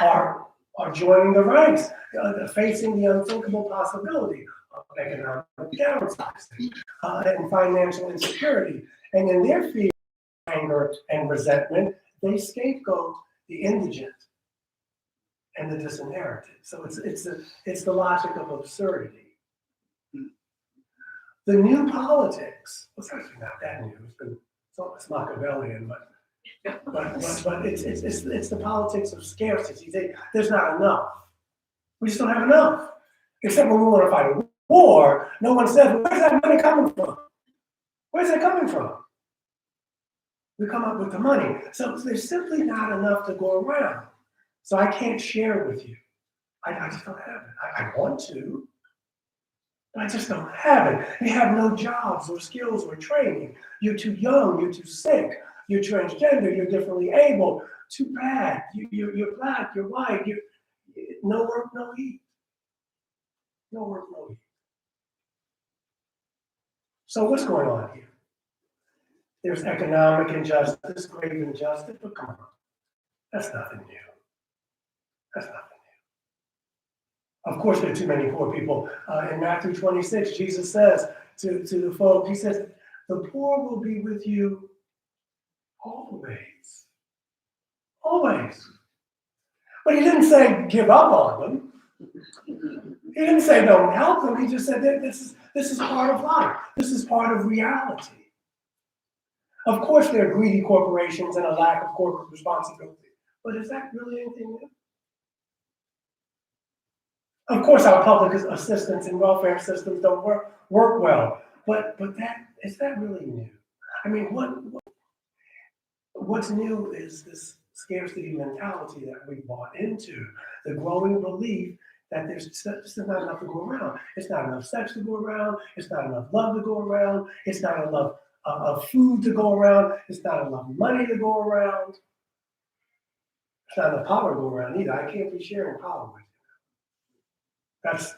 are joining the ranks, facing the unthinkable possibility of economic downsizing and financial insecurity. And in their fear, anger, and resentment, they scapegoat the indigent and the disinherited. So it's the logic of absurdity. The new politics, well, it's actually not that new. It's Machiavellian, but it's the politics of scarcity. There's not enough. We just don't have enough. Except when we want to fight a war, no one says, where's that money coming from? Where's it coming from? We come up with the money. So there's simply not enough to go around. So I can't share with you. I just don't have it. I want to, but I just don't have it. You have no jobs or skills or training. You're too young, you're too sick, you're transgender, you're differently able. Too bad. You're black, you're white, no work, no eat. No work, no eat. So what's going on here? There's economic injustice, grave injustice, but come on. That's nothing new. That's nothing new. Of course, there are too many poor people. In Matthew 26, Jesus says to the folk, he says, the poor will be with you always. Always. But he didn't say give up on them. He didn't say don't help them. He just said that this is part of life. This is part of reality. Of course, there are greedy corporations and a lack of corporate responsibility. But is that really anything new? Of course, our public assistance and welfare systems don't work well. But is that really new? I mean, what's new is this scarcity mentality that we bought into, the growing belief that there's just not enough to go around. It's not enough sex to go around. It's not enough love to go around. It's not enough of food to go around. It's not enough money to go around. It's not enough power to go around either. I can't be sharing power with you. That's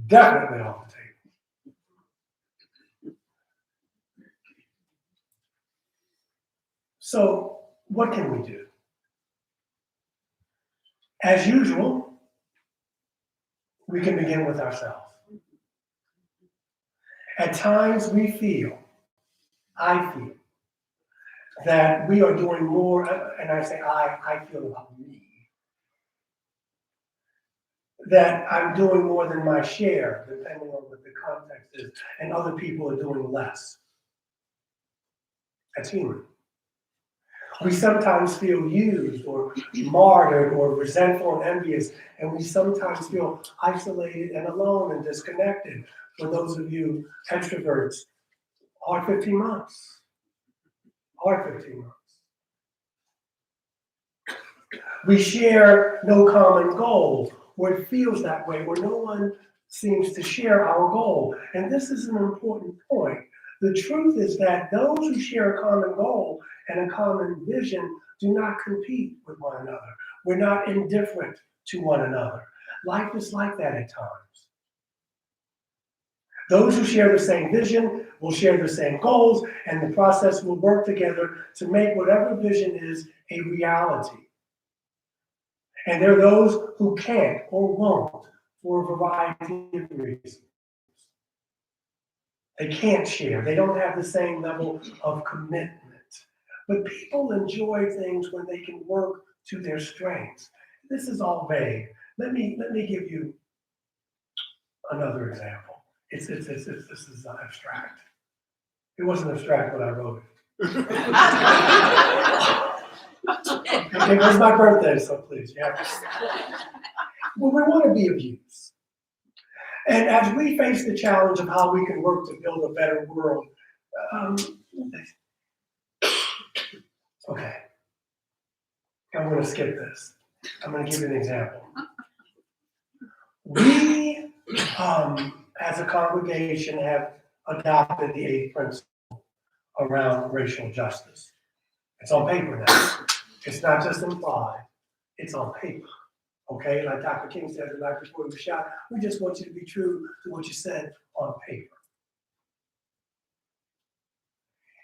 definitely off the table. So what can we do? As usual, we can begin with ourselves. At times I feel, that we are doing more, and I say I feel about me, that I'm doing more than my share, depending on what the context is, and other people are doing less. That's human. We sometimes feel used or martyred or resentful and envious, and we sometimes feel isolated and alone and disconnected. For those of you extroverts, hard 15 months. Hard 15 months. We share no common goal, or it feels that way, where no one seems to share our goal. And this is an important point. The truth is that those who share a common goal and a common vision do not compete with one another. We're not indifferent to one another. Life is like that at times. Those who share the same vision will share the same goals, and the process will work together to make whatever vision is a reality. And there are those who can't or won't for a variety of reasons. They can't share. They don't have the same level of commitment. But people enjoy things when they can work to their strengths. This is all vague. Let me give you another example. This is abstract. It wasn't abstract when I wrote it. Okay, it was my birthday, so please, you have to. Well, we want to be of use. And as we face the challenge of how we can work to build a better world, okay, I'm going to skip this. I'm going to give you an example. We, as a congregation, have adopted the 8th principle around racial justice. It's on paper now. It's not just implied, it's on paper. Okay, like Dr. King said the night before he was shot, we just want you to be true to what you said on paper.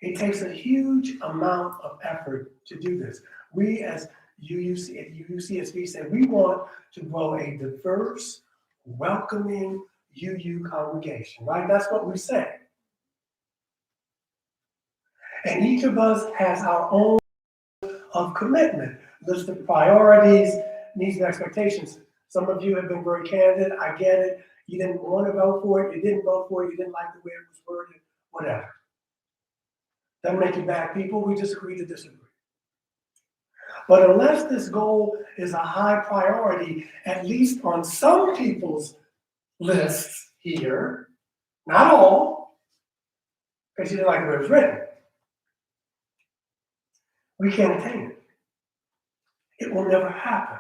It takes a huge amount of effort to do this. We as UCSB said, we want to grow a diverse, welcoming UU congregation, right? That's what we say. And each of us has our own of commitment, list of priorities, needs and expectations. Some of you have been very candid. I get it. You didn't want to vote for it. You didn't vote for it. You didn't like the way it was worded. Whatever. Doesn't make you bad people. We just agree to disagree. But unless this goal is a high priority, at least on some people's lists here, Not all, because she didn't like the way it was written. We can't attain it. It will never happen.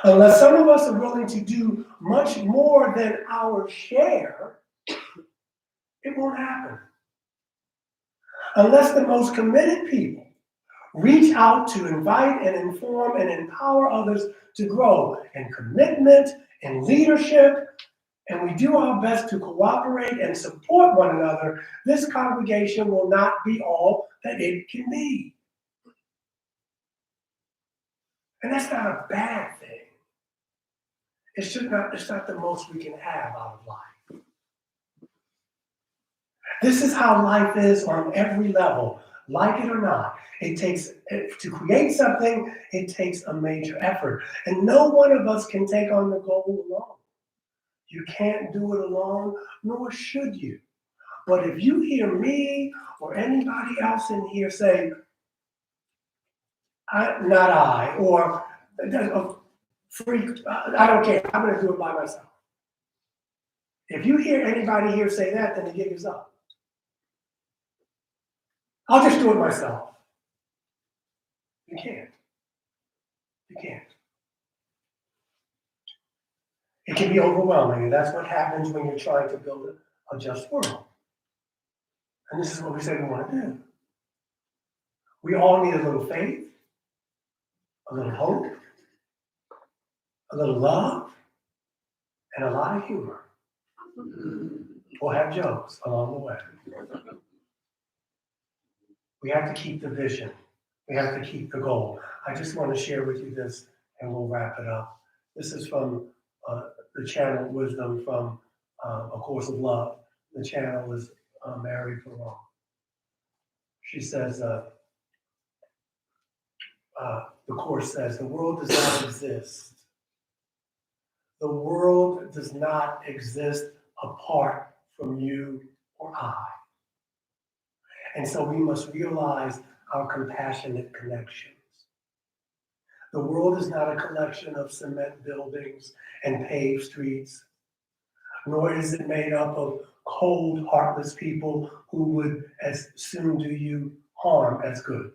Unless some of us are willing to do much more than our share, it won't happen. Unless the most committed people reach out to invite and inform and empower others to grow in commitment and leadership, and we do our best to cooperate and support one another, this congregation will not be all that it can be. And that's not a bad thing. It's not the most we can have out of life. This is how life is on every level, like it or not. It takes, to create something, it takes a major effort. And no one of us can take on the goal alone. You can't do it alone, nor should you. But if you hear me or anybody else in here say, not I, or freak, I don't care, I'm gonna do it by myself. If you hear anybody here say that, then the gig is up. I'll just do it myself. You can't. You can't. It can be overwhelming, and that's what happens when you're trying to build a just world. And this is what we say we want to do. We all need a little faith, a little hope, a little love, and a lot of humor. We'll have jokes along the way. We have to keep the vision. We have to keep the goal. I just want to share with you this, and we'll wrap it up. This is from the channel Wisdom from A Course of Love. The channel is Mary Perron. She says, the Course says, the world does not exist. The world does not exist apart from you or I. And so we must realize our compassionate connections. The world is not a collection of cement buildings and paved streets, nor is it made up of cold, heartless people who would as soon do you harm as good.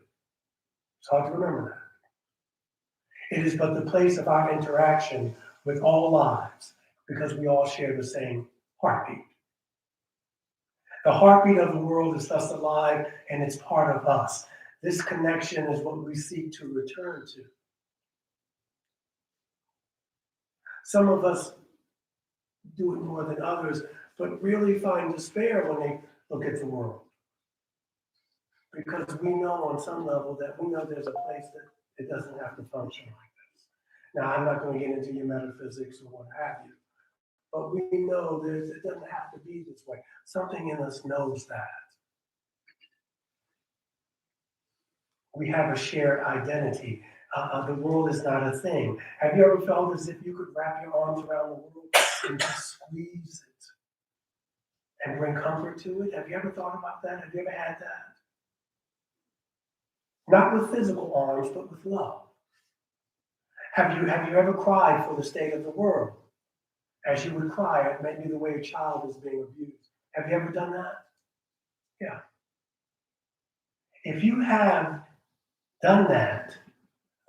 It's hard to remember that. It is but the place of our interaction with all lives, because we all share the same heartbeat. The heartbeat of the world is thus alive, and it's part of us. This connection is what we seek to return to. Some of us do it more than others, but really find despair when they look at the world. Because we know on some level that we know there's a place that it doesn't have to function like this. Now, I'm not going to get into your metaphysics or what have you, but we know it doesn't have to be this way. Something in us knows that. We have a shared identity. The world is not a thing. Have you ever felt as if you could wrap your arms around the world and just squeeze it and bring comfort to it? Have you ever thought about that? Have you ever had that? Not with physical arms, but with love. Have you ever cried for the state of the world? As you would cry at maybe the way a child is being abused. Have you ever done that? Yeah. If you have done that,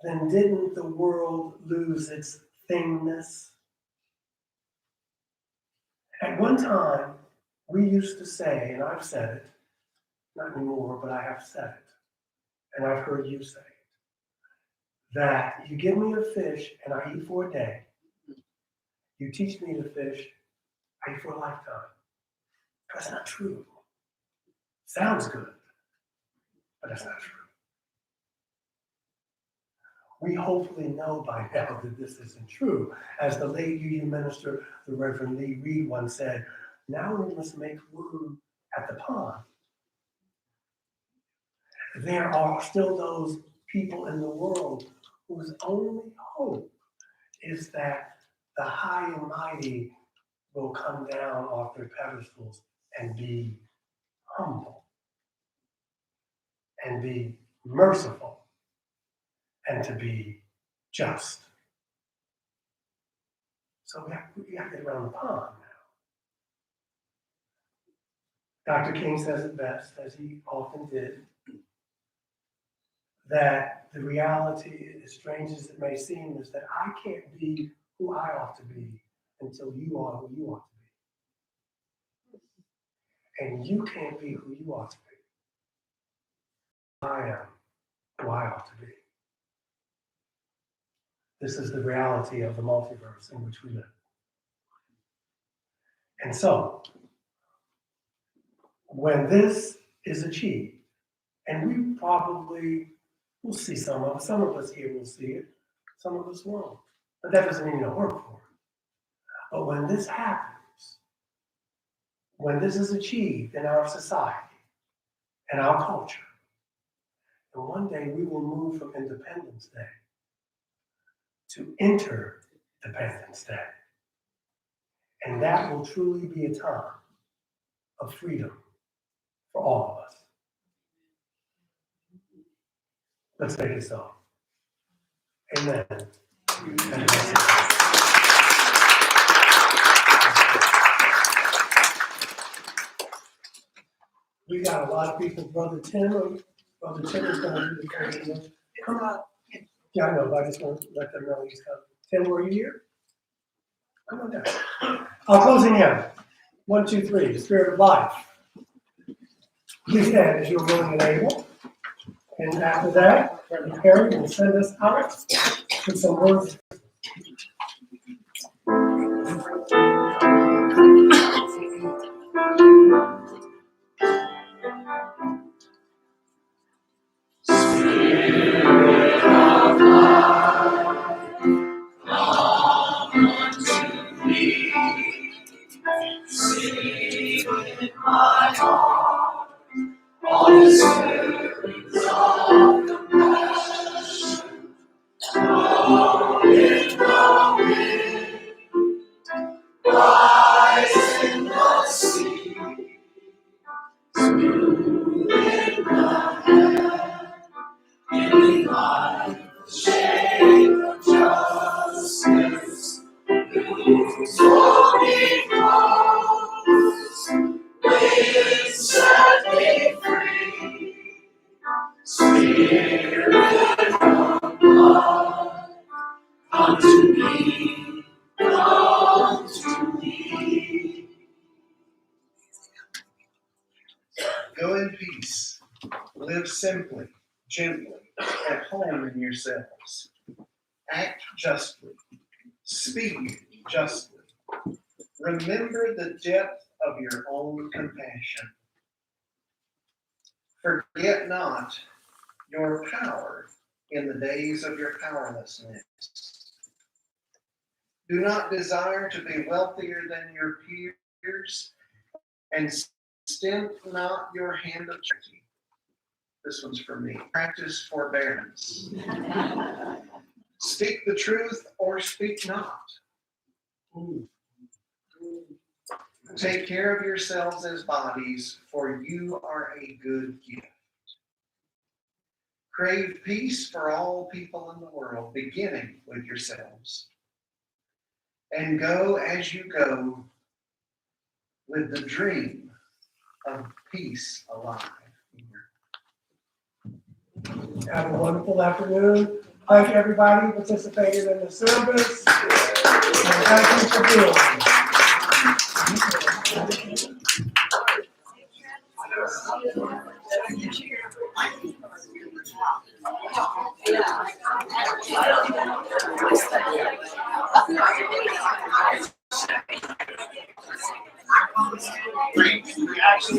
then didn't the world lose its thingness? At one time, we used to say, and I've said it, not anymore, but I have said it, and I've heard you say it, that you give me a fish and I eat for a day. You teach me to fish, I eat for a lifetime. That's not true. Sounds good, but that's not true. We hopefully know by now that this isn't true. As the late Union minister, the Reverend Lee Reed once said, now we must make room at the pond. There are still those people in the world whose only hope is that the high and mighty will come down off their pedestals and be humble and be merciful and to be just. So we have to get around the pond now. Dr. King says it best, as he often did, that the reality, as strange as it may seem, is that I can't be who I ought to be until you are who you ought to be. And you can't be who you ought to be. I am who I ought to be. This is the reality of the multiverse in which we live. And so, when this is achieved, and we probably will see some of us here will see it, some of us won't. But that doesn't mean you don't work for it. But when this happens, when this is achieved in our society and our culture, and one day we will move from Independence Day to Interdependence Day. And that will truly be a time of freedom for all of us. Let's make it so. Amen. We got a lot of people. Brother Tim is going to do the closing. Come on. Yeah, I know, but I just want to let them know he's coming. Tim, were you here? Come on down. Closing hymn. 1, 2, 3. The Spirit of Life. Please stand as you're willing and able. And after that, Reverend Perry will send us out with some words. Spirit of life, come unto me. Sing in my heart all the stirrings of compassion. Blow in the wind, rise in the sea, smooth in the air, in life the shade of justice, lose for me close, will set me free. Spirit of God, come to me, come to me. Go in peace. Live simply, gently, at home in yourselves. Act justly. Speak justly. Remember the depth of your own compassion. Forget not your power in the days of your powerlessness. Do not desire to be wealthier than your peers, and stint not your hand of charity. This one's for me. Practice forbearance. Speak the truth or speak not. Take care of yourselves as bodies, for you are a good gift. Crave peace for all people in the world, beginning with yourselves. And go as you go with the dream of peace alive. Have a wonderful afternoon. Thank everybody who participated in the service. And thank you for being here. Great reaction.